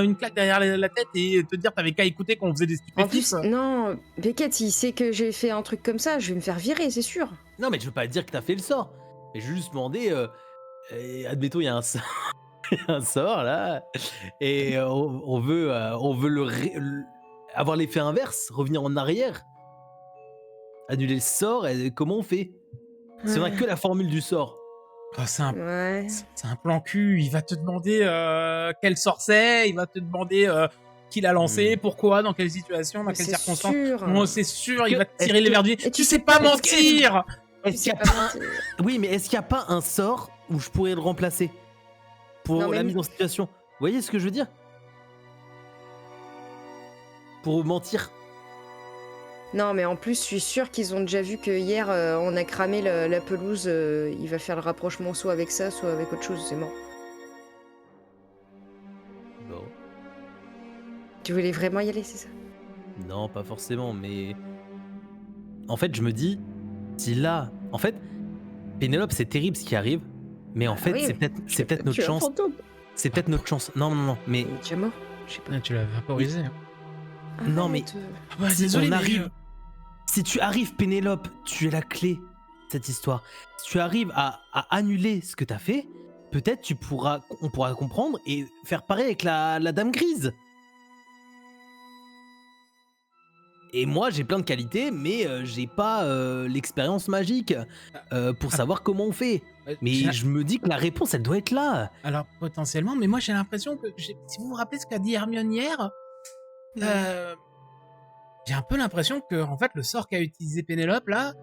une claque derrière la tête et te dire t'avais qu'à écouter quand on faisait des En plus, stupéfices. non, Beckett, s'il sait que j'ai fait un truc comme ça, je vais me faire virer, c'est sûr. Non, mais je veux pas dire que t'as fait le sort. Mais je veux juste demander, admettons, il y a un sort, un sort là, et on veut avoir l'effet inverse, revenir en arrière, annuler le sort, et comment on fait? Si on a que la formule du sort. Oh, c'est Ouais. un plan cul, il va te demander quel sort c'est, il va te demander qui l'a lancé, pourquoi, dans quelle situation, dans Mais quelles c'est circonstances. sûr. Moi, c'est sûr, il que- va te tirer est-ce les que- verres du nez. Et Tu sais pas mentir. Est-ce qu'il y a pas un... Oui, mais est-ce qu'il y a pas un sort où je pourrais le remplacer pour Non, mais- la mise en situation? Vous voyez ce que je veux dire? Pour mentir. Non, mais en plus, je suis sûre qu'ils ont déjà vu que hier, on a cramé la pelouse. Il va faire le rapprochement soit avec ça, soit avec autre chose, c'est mort. Bon. Tu voulais vraiment y aller, c'est ça? Non, pas forcément, mais... En fait, je me dis, si là... En fait, Pénélope, c'est terrible ce qui arrive, mais en fait, oui, c'est peut-être notre chance. C'est peut-être notre chance. Non, mais... Il est déjà mort. Je sais pas. Ah, tu l'as vaporisé. Non, mais- Arrête. Ouais, Si désolé, on mais, arrive... Si tu arrives, Pénélope, tu es la clé cette histoire. Si tu arrives à annuler ce que t'as fait, peut-être on pourra comprendre et faire pareil avec la Dame Grise. Et moi, j'ai plein de qualités, mais j'ai pas l'expérience magique pour savoir comment on fait. Mais je me dis que la réponse, elle doit être là. Alors, potentiellement, mais moi j'ai l'impression que, si vous vous rappelez ce qu'a dit Hermione hier, j'ai un peu l'impression que, en fait, le sort qu'a utilisé Pénélope, là,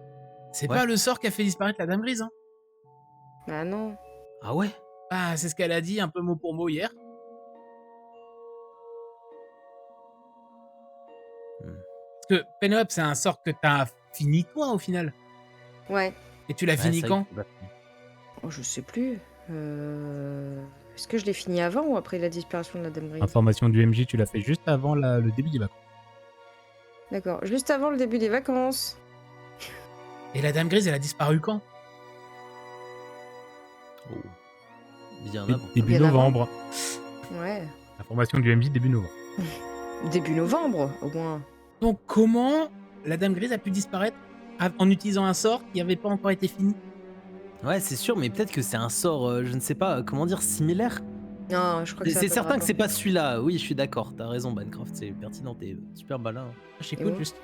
c'est Ouais. pas le sort qui a fait disparaître la Dame Grise. Hein. Ah non. Ah ouais? Ah, c'est ce qu'elle a dit un peu mot pour mot hier. Parce que Pénélope, c'est un sort que t'as fini toi, au final. Ouais. Et tu l'as fini ça y est, quand? bah, Oh, je sais plus. Est-ce que je l'ai fini avant ou après la disparition de la Dame Grise? Information du MJ, tu l'as fait juste avant le début des vacances. D'accord, juste avant le début des vacances. Et la Dame Grise, elle a disparu quand? oh. Bien avant. Début Bien avant. novembre. Ouais. Information du MJ, début novembre. Début novembre, au moins. Donc comment la Dame Grise a pu disparaître en utilisant un sort qui n'avait pas encore été fini? Ouais, c'est sûr, mais peut-être que c'est un sort, je ne sais pas, comment dire, similaire. Non, je crois que ça a C'est pas de certain que rapport. c'est pas celui-là. Oui, je suis d'accord. T'as raison, Bancroft, c'est pertinent. T'es super malin. J'écoute bon juste.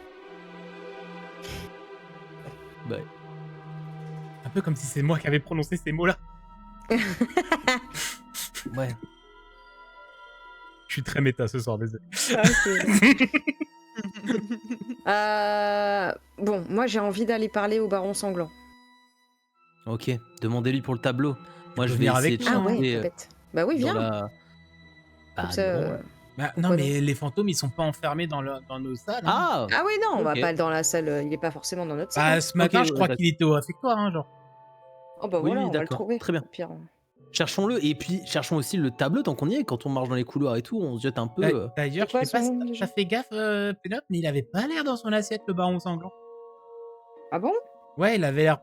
Bah, Un peu comme si c'est moi qui avais prononcé ces mots-là. ouais. Je suis très méta ce soir, désolé. Bon, moi j'ai envie d'aller parler au Baron Sanglant. Ok, demandez-lui pour le tableau. Moi, je peux vais venir essayer avec de nous, Ah ouais, chanter, pas bête. Bah oui, dans viens. la... Comme Bah, ça, non. Bah, Pourquoi non, mais les fantômes, ils sont pas enfermés dans nos salles. Hein. Ah Ah oui, non, on va Ok. pas dans la salle. Il est pas forcément dans notre salle. Bah, hein. ce matin, Ok, je ouais, crois d'accord. qu'il était au réfectoire, hein, genre. Oh bah Oui, voilà, oui, on va le d'accord. trouver. Très bien. au pire. Cherchons-le, et puis cherchons aussi le tableau tant qu'on y est. Quand on marche dans les couloirs et tout, on se jette un peu. D'ailleurs, C'est quoi je sais pas son si nom, t'as déjà fait gaffe, Pénélope, mais il avait pas l'air dans son assiette, le baron sanglant. Ah bon? Ouais, il avait l'air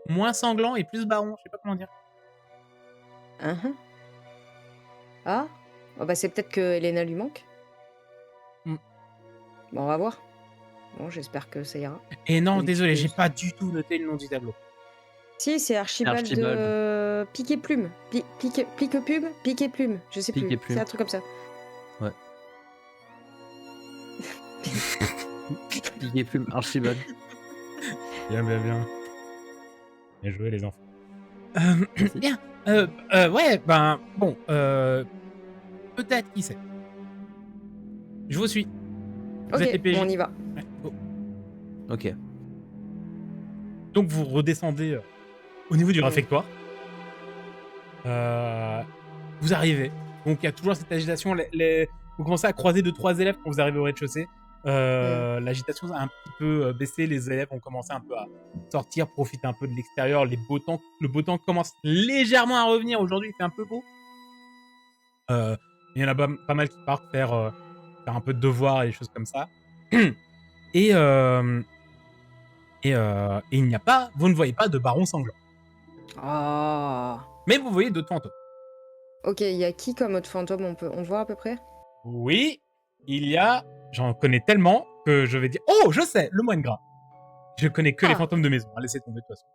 moins sanglant et plus baron, je sais pas comment dire. Uhum. Ah oh bah c'est peut-être que Elena lui manque. Hmm. Bon, on va voir. Bon, j'espère que ça ira. Et non, Oui, désolé, tu- j'ai pas du tout noté le nom du tableau. Si, c'est Archibald, Archibald. de Pique-Plume. Pique-Plume? Pique-Plume, je sais plus. Pique-Plume. C'est un truc comme ça. Piqué plume, Archibald. Bien. Bien joué, les enfants. Merci. Bien. Ouais, ben, bon, peut-être, qui sait. Je vous suis. Vous êtes les Ok, PJ. bon, on y va. Ouais, go. Ok. Donc vous redescendez au niveau du Ouais. réfectoire. Vous arrivez. Donc il y a toujours cette agitation. Vous commencez à croiser 2-3 élèves quand vous arrivez au rez-de-chaussée. L'agitation a un petit peu baissé. Les élèves ont commencé un peu à sortir, profiter un peu de l'extérieur. Le beau temps commence légèrement à revenir. Aujourd'hui, il fait un peu beau. Il y en a pas mal qui partent faire un peu de devoirs et des choses comme ça. Et il n'y a pas, vous ne voyez pas de baron sanglant. Ah. Mais vous voyez d'autres fantômes. Ok, il y a qui comme autre fantôme on voit à peu près? Oui, il y a, j'en connais tellement que je vais dire, oh, je sais, le moine gras. Je connais que les Ah. fantômes de maison. Laissez tomber de toute façon.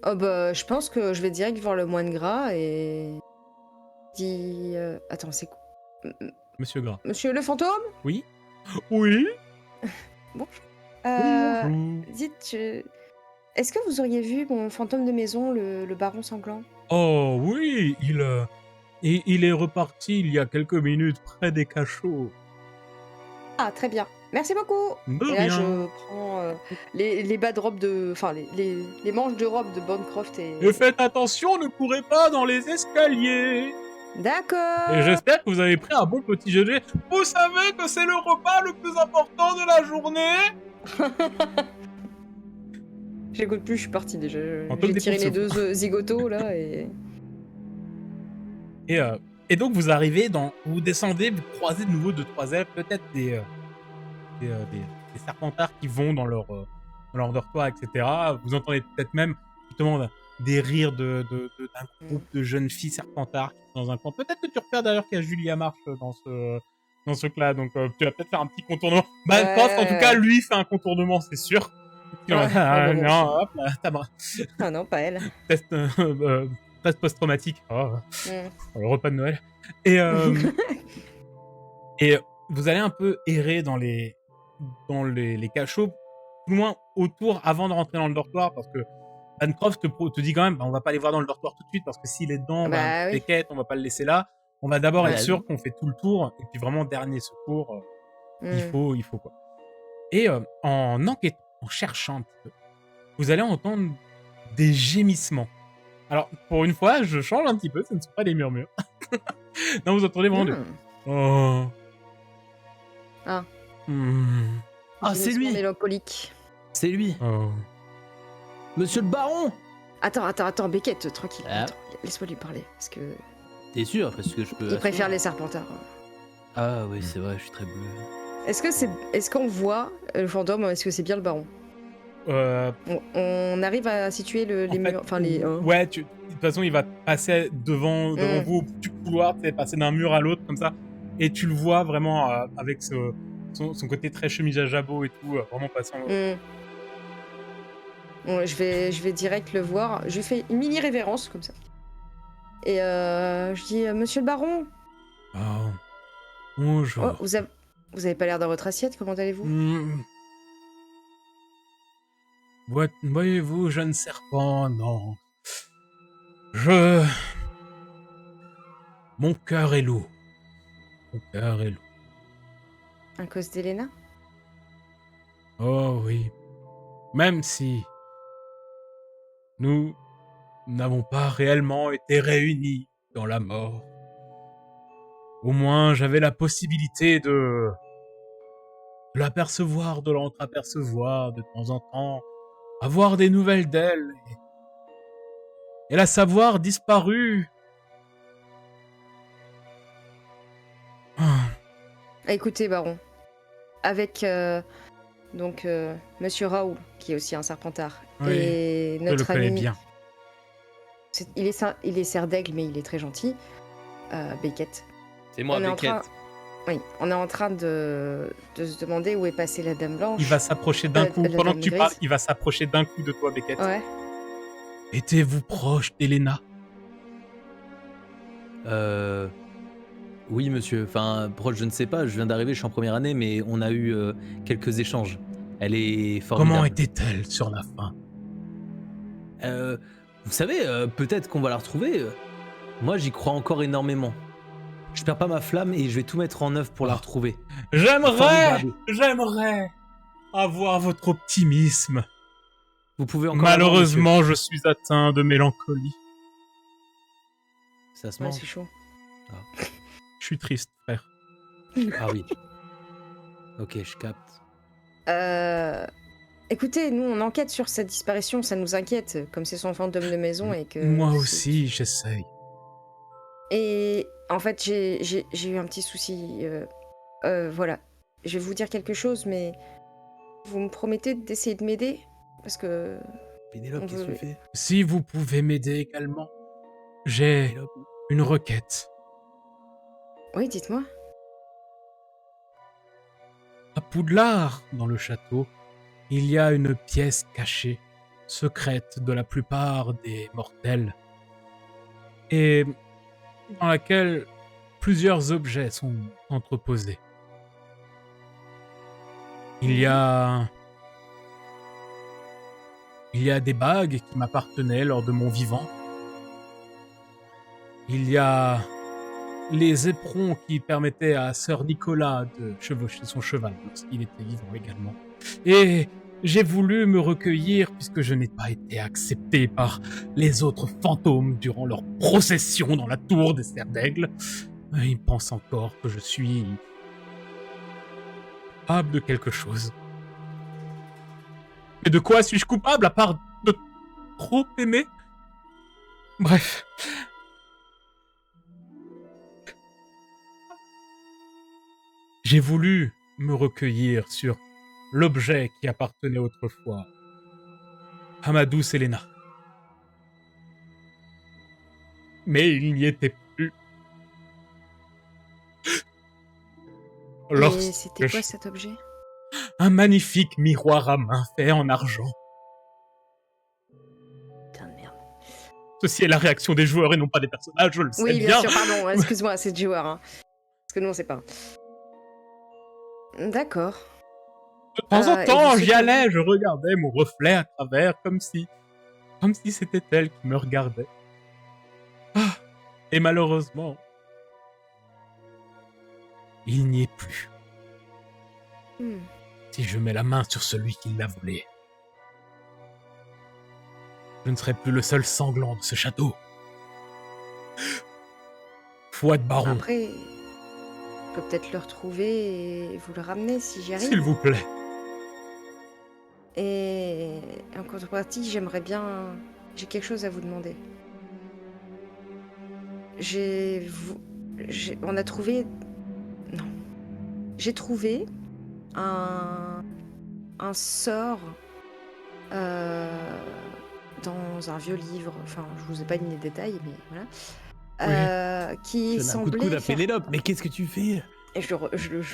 Oh bah, je pense que je vais direct voir le moine gras et... Attends, c'est quoi? Monsieur Gras. Monsieur le fantôme? Oui. Oui. Bonjour. Dites, est-ce que vous auriez vu mon fantôme de maison, le baron sanglant? Oh oui, il est reparti il y a quelques minutes près des cachots. Ah, très bien. Merci beaucoup. De Et là, rien. je prends les bas de robe de... Enfin, les manches de robe de Bancroft et... Et faites attention, ne courez pas dans les escaliers. D'accord. Et j'espère que vous avez pris un bon petit déjeuner. Vous savez que c'est le repas le plus important de la journée. J'écoute plus, je suis partie déjà. Fantôme J'ai des tiré les ponceaux. deux zigotos, là, et... Et donc vous arrivez vous descendez, vous croisez de nouveau 2-3 elfes, peut-être des serpentards qui vont dans leur dortoir, etc. Vous entendez peut-être même justement des rires d'un groupe de jeunes filles serpentards qui sont dans un coin. Peut-être que tu repères d'ailleurs qu'il y a Julia Marche dans ce truc-là, donc tu vas peut-être faire un petit contournement. Bancroft, en tout cas, lui, fait un contournement, c'est sûr. Ah, bon, non, hop là, Ah non, pas elle. test, stress post-traumatique. Oh, Mm. le repas de Noël. Et, et vous allez un peu errer dans les cachots, plus loin autour avant de rentrer dans le dortoir, parce que Bancroft te dit quand même, bah, on va pas aller voir dans le dortoir tout de suite, parce que s'il est dedans, Bah oui. Beckett, on va pas le laisser là. On va d'abord Ouais. être sûr qu'on fait tout le tour, et puis vraiment dernier secours, il Mm. faut quoi. Et en enquêtant, en cherchant un petit peu, vous allez entendre des gémissements. Alors, pour une fois, je change un petit peu, ce ne sont pas des murmures. Non, vous entendez vraiment des... Mm. Oh. Ah. Hmm. Ah, c'est Gémissement lui. mélancolique. C'est lui. Oh. Monsieur le baron. Attends, Beckett, tranquille. Ah. Attends, laisse-moi lui parler. Parce que T'es sûr? Parce que je peux... il préfère les serpentards. Ah oui, c'est vrai, je suis très bleu. Est-ce qu'on voit le fantôme? Est-ce que c'est bien le baron? On arrive à situer les En fait, murs. Enfin, les. Ouais, de toute façon, il va passer devant vous au bout du couloir, tu sais, passer d'un mur à l'autre comme ça, et tu le vois vraiment avec son côté très chemise à jabot et tout, vraiment passant. Bon, je vais direct le voir. Je lui fais une mini révérence comme ça. Et je dis Monsieur le baron. Oh. Bonjour. Oh, vous avez pas l'air dans votre assiette. Comment allez-vous? Voyez-vous, jeune serpent, non. Mon cœur est lourd. Mon cœur est lourd. À cause d'Elena? Oh oui. Même si nous n'avons pas réellement été réunis dans la mort, au moins j'avais la possibilité de l'apercevoir, de l'entreapercevoir de temps en temps, avoir des nouvelles d'elle, et la savoir disparue. Écoutez, baron. Avec Monsieur Raoul, qui est aussi un serpentard, Oui, et je le notre connais ami. bien. Il est serre d'aigle, mais il est très gentil. Beckett. C'est moi, On est en Beckett. Oui, on est en train de se demander où est passée la Dame Blanche. Il va s'approcher d'un coup, la pendant Dame que tu Grise. parles, il va s'approcher d'un coup de toi, Beckett. Ouais. Étiez-vous proche d'Elena? Oui, monsieur. Enfin, proche, je ne sais pas. Je viens d'arriver, je suis en première année, mais on a eu quelques échanges. Elle est formidable. Comment était-elle sur la fin? Vous savez, peut-être qu'on va la retrouver. Moi, j'y crois encore énormément. Je perds pas ma flamme et je vais tout mettre en œuvre pour la retrouver. J'aimerais Formidable. avoir votre optimisme. Vous pouvez encore Malheureusement, je suis atteint de mélancolie. l'avoir, monsieur. Ça se Ouais, mange. c'est chaud. Je suis triste, frère. Ah oui. Ok, je capte. Écoutez, nous on enquête sur sa disparition, ça nous inquiète, comme c'est son fantôme de maison et que. Moi c'est- aussi, j'essaye. Et en fait, j'ai eu un petit souci. Voilà. Je vais vous dire quelque chose, mais vous me promettez d'essayer de m'aider? Parce que. Pénélope, On qu'est-ce que veut- tu fais? Si vous pouvez m'aider également, j'ai Pénélope. une requête. Oui, dites-moi. À Poudlard, dans le château, il y a une pièce cachée, secrète de la plupart des mortels, et dans laquelle plusieurs objets sont entreposés. Il y a des bagues qui m'appartenaient lors de mon vivant. Il y a les éperons qui permettaient à Sir Nicolas de chevaucher son cheval lorsqu'il était vivant également. Et j'ai voulu me recueillir puisque je n'ai pas été accepté par les autres fantômes durant leur procession dans la tour des Serres d'Aigle. Ils pensent encore que je suis coupable de quelque chose. Mais de quoi suis-je coupable à part de trop aimer? Bref. J'ai voulu me recueillir sur l'objet qui appartenait autrefois à ma douce Elena. Mais il n'y était plus. Et Lorsque c'était quoi je- cet objet? Un magnifique miroir à main fait en argent. Putain de merde. Ceci est la réaction des joueurs et non pas des personnages, je le sais Oui, bien. bien sûr, pardon, excuse-moi, c'est de joueur. Hein. Parce que nous, on sait pas. D'accord. De temps en et temps, vous j'y savez- allais, je regardais mon reflet à travers, comme si c'était elle qui me regardait. Ah, et malheureusement, il n'y est plus. Hmm. Si je mets la main sur celui qui l'a volé, je ne serai plus le seul sanglant de ce château. Foi de baron, Après, je peux peut-être le retrouver et vous le ramener si j'y arrive. s'il vous plaît. Et en contrepartie, j'aimerais bien... J'ai quelque chose à vous demander. On a trouvé... Non. J'ai trouvé un sort dans un vieux livre. Enfin, je vous ai pas donné les détails, mais voilà. Qui Je donne un coup de semblait coude à faire- Pénélope. Mais qu'est-ce que tu fais? Et je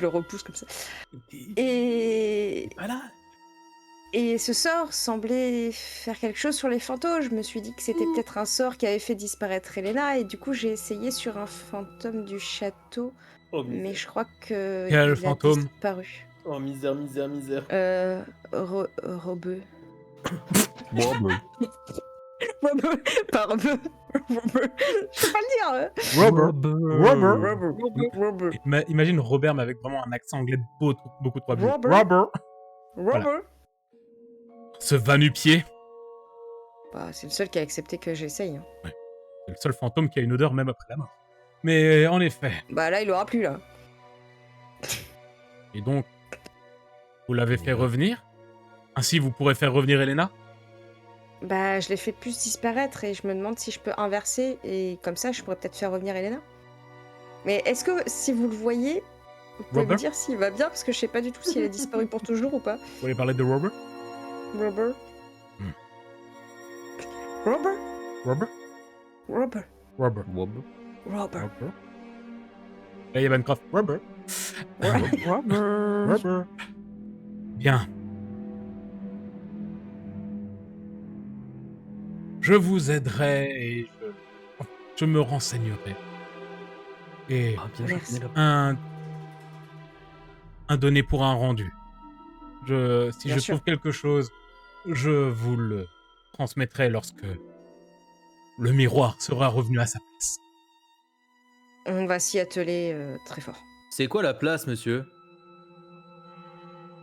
le repousse comme ça. T'es Et pas là. Et ce sort semblait faire quelque chose sur les fantômes. Je me suis dit que c'était peut-être un sort qui avait fait disparaître Elena. Et du coup, j'ai essayé sur un fantôme du château. Oh, Mais je crois que Quel il a fantôme disparu. Oh, misère. Robeux. Bon, Robeux. Pas Robeux. Robeux. Je peux pas le dire. Hein. Robeux. Imagine Robert, mais avec vraiment un accent anglais beaucoup trop abusé. Robert. Robert. Robeux. Ce va-nu-pied, Bah, c'est le seul qui a accepté que j'essaye. Hein. c'est le seul fantôme qui a une odeur même après la mort. Mais en effet, Bah là, il aura plus là. et donc, vous l'avez fait revenir. Ainsi, vous pourrez faire revenir Elena. Bah, je l'ai fait plus disparaître et je me demande si je peux inverser et comme ça, je pourrais peut-être faire revenir Elena. Mais est-ce que si vous le voyez, vous pouvez me Robert dire s'il va bien parce que je sais pas du tout s'il a disparu pour toujours ou pas. Vous voulez parler de Robert? Robert. Hmm. Robert. Robert? Robert. Robert. Robert. Robert. Hey, Bancroft. Robert. Robert. Bien. Je vous aiderai et je me renseignerai. Et Ah, bien joué, Merci. Pénélope. un donné pour un rendu. Si Bien je sûr. trouve quelque chose, je vous le transmettrai lorsque le miroir sera revenu à sa place. On va s'y atteler très fort. C'est quoi la place, monsieur?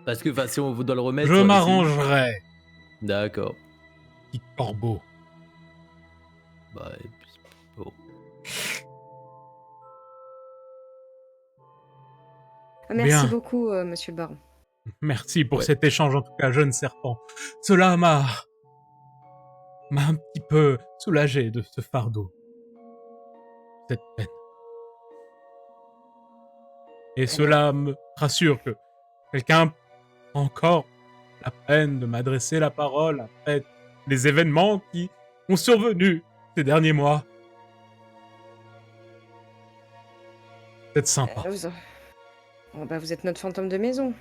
Parce que si on doit le remettre. Je m'arrangerai, D'accord. petit corbeau. Bah, et puis, bon. Merci Bien. beaucoup, monsieur le baron. Merci pour Ouais. cet échange, en tout cas, jeune serpent. Cela m'a un petit peu soulagé de ce fardeau. Cette peine. Et cela me rassure que quelqu'un prend encore la peine de m'adresser la parole après les événements qui ont survenu ces derniers mois. C'est sympa. Vous êtes notre fantôme de maison.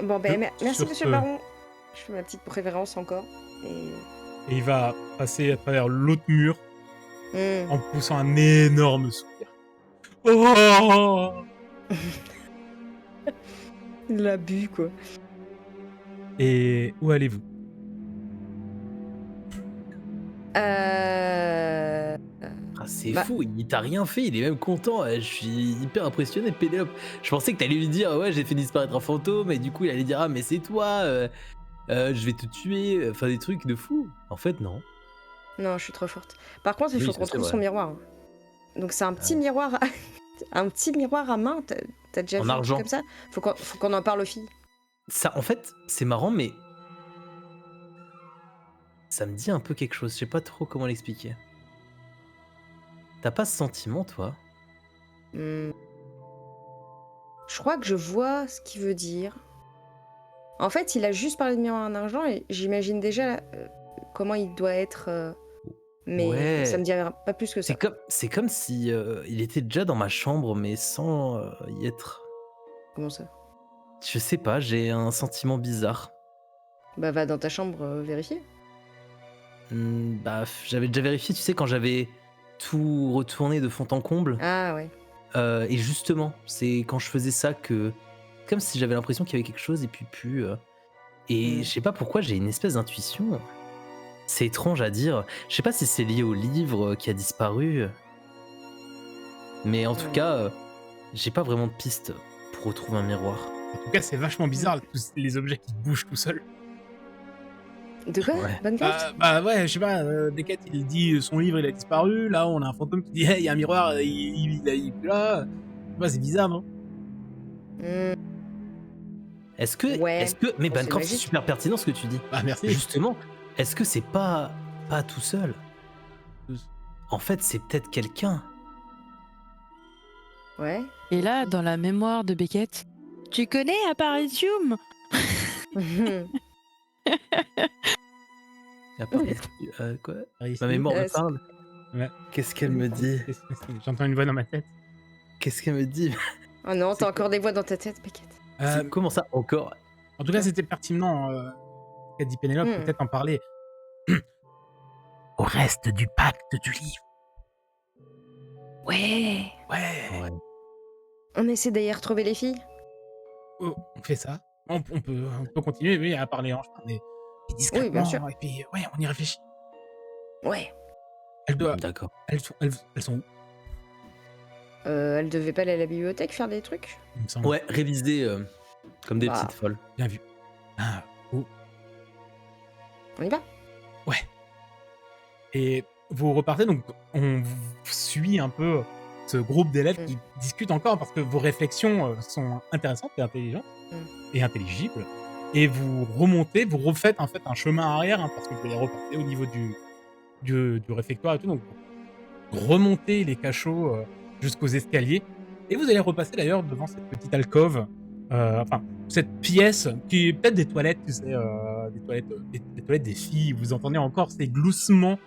Bon, ben, merci, Sur monsieur ce- le baron. Je fais ma petite révérence encore. Et... Et il va passer à travers l'autre mur Hmm. en poussant un énorme soupir. Oh! Il l'a bu, quoi. Et où allez-vous? Euh... Ah, c'est Bah- fou, il t'a rien fait, il est même content. Je suis hyper impressionné, Pénélope. Je pensais que t'allais lui dire, ouais, j'ai fait disparaître un fantôme, et du coup, il allait dire, ah, mais c'est toi, je vais te tuer, enfin des trucs de fou. En fait, non. Non, je suis trop forte. Par contre, il Oui, faut ça, qu'on c'est trouve vrai. son miroir. Hein. Donc c'est un petit miroir, un petit miroir à main. T'as déjà En vu un truc argent. comme ça? Faut qu'on en parle aux filles. Ça, en fait, c'est marrant, mais ça me dit un peu quelque chose. Je sais pas trop comment l'expliquer. T'as pas ce sentiment, toi? Hmm. Je crois que je vois ce qu'il veut dire. En fait, il a juste parlé de miroir en argent et j'imagine déjà comment il doit être. Mais Ouais. ça me dit pas plus que ça. C'est comme si il était déjà dans ma chambre, mais sans y être. Comment ça? Je sais pas, j'ai un sentiment bizarre. Bah va dans ta chambre vérifier. Bah, j'avais déjà vérifié, tu sais, quand j'avais tout retourné de fond en comble. Ah ouais. Et justement, c'est quand je faisais ça que... Comme si j'avais l'impression qu'il y avait quelque chose et puis plus... Et je sais pas pourquoi, j'ai une espèce d'intuition. C'est étrange à dire. Je sais pas si c'est lié au livre qui a disparu. Mais en tout cas, j'ai pas vraiment de piste pour retrouver un miroir. En tout cas, c'est vachement bizarre, tous les objets qui bougent tout seuls. De quoi? Ouais. Bonne carte? Bah ouais, je sais pas, Beckett, il dit son livre, il a disparu. Là, on a un fantôme qui dit, hey, il y a un miroir, il est plus là. Bah, c'est bizarre, non? Est-ce que... Ouais. Mais Oh, Bancroft, c'est c'est magique. super pertinent ce que tu dis. Bah, merci. Justement, est-ce que c'est pas tout seul? Tous. En fait, c'est peut-être quelqu'un. Ouais. Et là, dans la mémoire de Beckett, tu connais Apparitium? Quoi? Ici. Ma mémoire me c'est- parle. Ouais. Qu'est-ce qu'elle me dit? J'entends une voix dans ma tête. Qu'est-ce qu'elle me dit? Oh non, C'est t'as quoi? encore des voix dans ta tête, Beckett. Comment ça encore? En tout cas, c'était pertinent, qu'a dit Pénélope, peut-être en parler. Au reste du pacte du livre. Ouais. Ouais. On essaie d'aller retrouver les filles. Oh, on fait ça. On peut continuer, oui, à parler en chemin, mais discrètement. Oui, bien sûr. Et puis, ouais, on y réfléchit. Ouais. D'accord. Elles sont où, Elle devait pas aller à la bibliothèque faire des trucs? il me semble. Ouais, réviser comme des Bah. petites folles. Bien vu. Ah, oh. On y va? Et vous repartez, donc on vous suit un peu ce groupe d'élèves qui discutent encore parce que vos réflexions sont intéressantes et intelligentes et intelligibles. Et vous remontez, vous refaites en fait un chemin arrière parce que vous allez repasser au niveau du réfectoire et tout. Donc remontez les cachots jusqu'aux escaliers et vous allez repasser d'ailleurs devant cette petite alcôve, enfin cette pièce qui est peut-être des toilettes, tu sais, des toilettes des filles. Vous entendez encore ces gloussements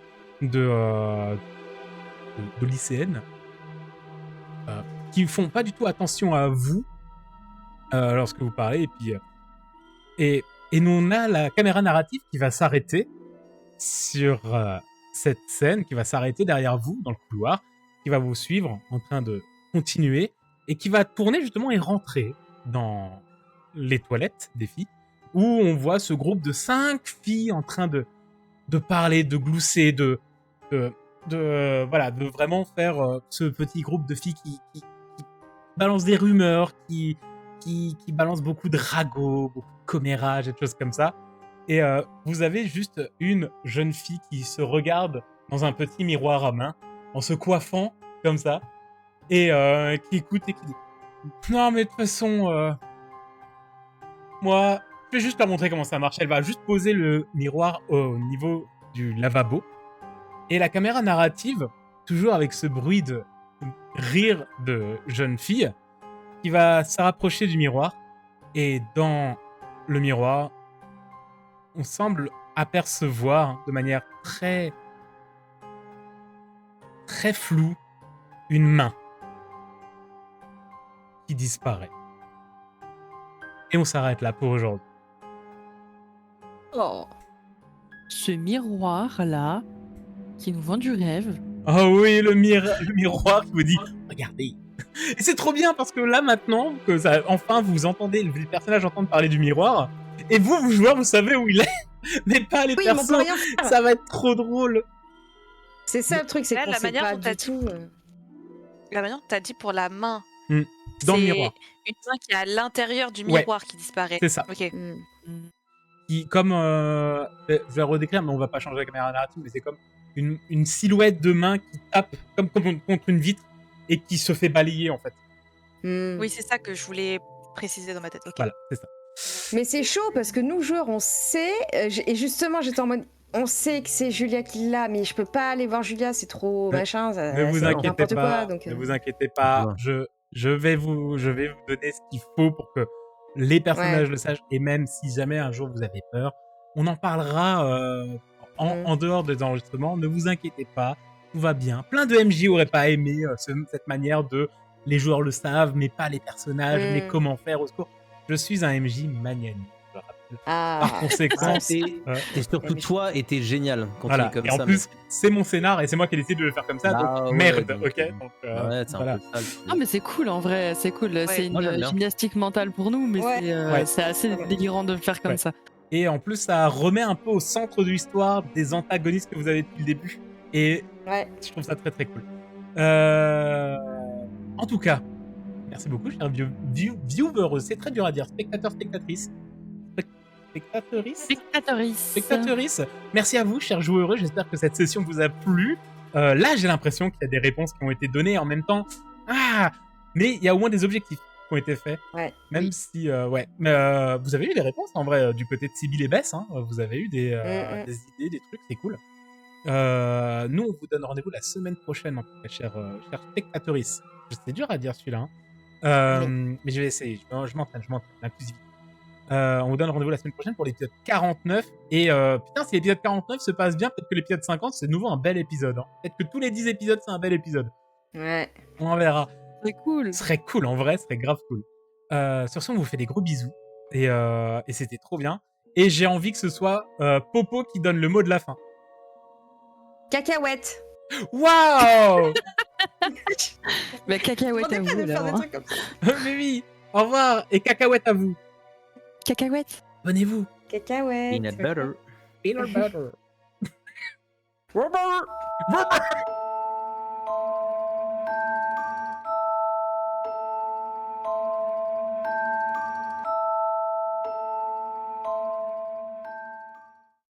de lycéennes qui font pas du tout attention à vous lorsque vous parlez. Et puis et on a la caméra narrative qui va s'arrêter sur cette scène, qui va s'arrêter derrière vous dans le couloir, qui va vous suivre en train de continuer et qui va tourner justement et rentrer dans les toilettes des filles où on voit ce groupe de 5 filles en train de parler, de glousser, de vraiment faire ce petit groupe de filles qui balancent des rumeurs, qui balancent beaucoup de ragots, beaucoup de commérages et de choses comme ça. Et vous avez juste une jeune fille qui se regarde dans un petit miroir à main, en se coiffant comme ça, et qui écoute et qui dit « Non mais de toute façon, moi, je vais juste leur montrer comment ça marche. » Elle va juste poser le miroir au niveau du lavabo. Et la caméra narrative, toujours avec ce bruit de rire de jeune fille, qui va se rapprocher du miroir. Et dans le miroir, on semble apercevoir de manière très, très floue une main qui disparaît. Et on s'arrête là pour aujourd'hui. Oh. Ce miroir-là, qui nous vend du rêve. Oh oui, le miroir qui vous dit « Regardez !» Et c'est trop bien parce que là, maintenant, que ça, enfin, vous entendez, les personnages entendent parler du miroir, et vous joueurs, vous savez où il est, mais pas les Oui, mais on peut personnes. rien faire. Ça va être trop drôle. C'est ça le truc, c'est Là, qu'on la sait manière pas dont t'as du tout. La manière dont t'as dit pour la main. Dans le c'est miroir. Une main qui est à l'intérieur du Ouais. miroir qui disparaît. C'est ça. Ok. Qui, comme, je vais le redécrire, mais on va pas changer la caméra narrative, mais c'est comme une silhouette de main qui tape comme contre une vitre et qui se fait balayer, en fait. Oui, c'est ça que je voulais préciser dans ma tête. Ok. Voilà, c'est ça. Mais c'est chaud parce que nous, joueurs, on sait. Et justement, j'étais en mode. On sait que c'est Julia qui l'a, mais je peux pas aller voir Julia, c'est trop Ne- machin. Ne vous c'est inquiétez n'importe pas. quoi, donc, Ne vous inquiétez pas. Ouais. Je vais vous donner ce qu'il faut pour que les personnages le sachent. Et même si jamais un jour vous avez peur, on en parlera en dehors des enregistrements. Ne vous inquiétez pas, tout va bien. Plein de MJ auraient pas aimé cette manière de les joueurs le savent, mais pas les personnages, mais Mm. comment faire, au secours. Je suis un MJ magnanime, je le rappelle. Ah, Par conséquent, Et surtout toi, et t'es génial quand voilà. tu es comme Et ça. en plus, c'est mon scénar et c'est moi qui ai décidé de le faire comme ça, Bah donc ouais, merde, donc, ok. Donc, ouais, c'est voilà. un peu ça. le truc. Ah mais c'est cool en vrai, c'est cool. C'est moi, j'aime une bien. gymnastique mentale pour nous, mais Ouais. Ouais. c'est assez Ouais. délirant de le faire comme Ouais. ça. Et en plus, ça remet un peu au centre de l'histoire des antagonistes que vous avez depuis le début. Et ouais. je trouve ça très très cool. En tout cas, merci beaucoup, cher viewer. C'est très dur à dire. Spectateur, spectatrice. Spectatrice. Spectatrice. Merci à vous, chers joueurs. J'espère que cette session vous a plu. Là, j'ai l'impression qu'il y a des réponses qui ont été données en même temps. Mais il y a au moins des objectifs qui ont été faits. Ouais. Même si, ouais. Mais vous avez eu des réponses en vrai du côté de Sibyl et Bess. Hein. Vous avez eu des idées, des trucs, c'est cool. Nous, on vous donne rendez-vous la semaine prochaine, en tout cas, chers spectatrices. C'est dur à dire celui-là. Hein. Mais je vais essayer. Je m'entraîne. L'inclusivité. On vous donne rendez-vous la semaine prochaine pour l'épisode 49. Et putain, si l'épisode 49 se passe bien, peut-être que l'épisode 50, c'est de nouveau un bel épisode. Hein. Peut-être que tous les 10 épisodes, c'est un bel épisode. Ouais. On verra. C'est cool. Ce serait cool, en vrai, ce serait grave cool. Sur ce, on vous fait des gros bisous. Et c'était trop bien. Et j'ai envie que ce soit Popo qui donne le mot de la fin. Cacahuète. Waouh. Mais cacahuète On à est pas vous de faire des là. trucs comme ça. Mais oui. Au revoir. Et cacahuète à vous. Cacahuète. Abonnez-vous. Cacahuète. Peanut butter. Peanut butter. Robert.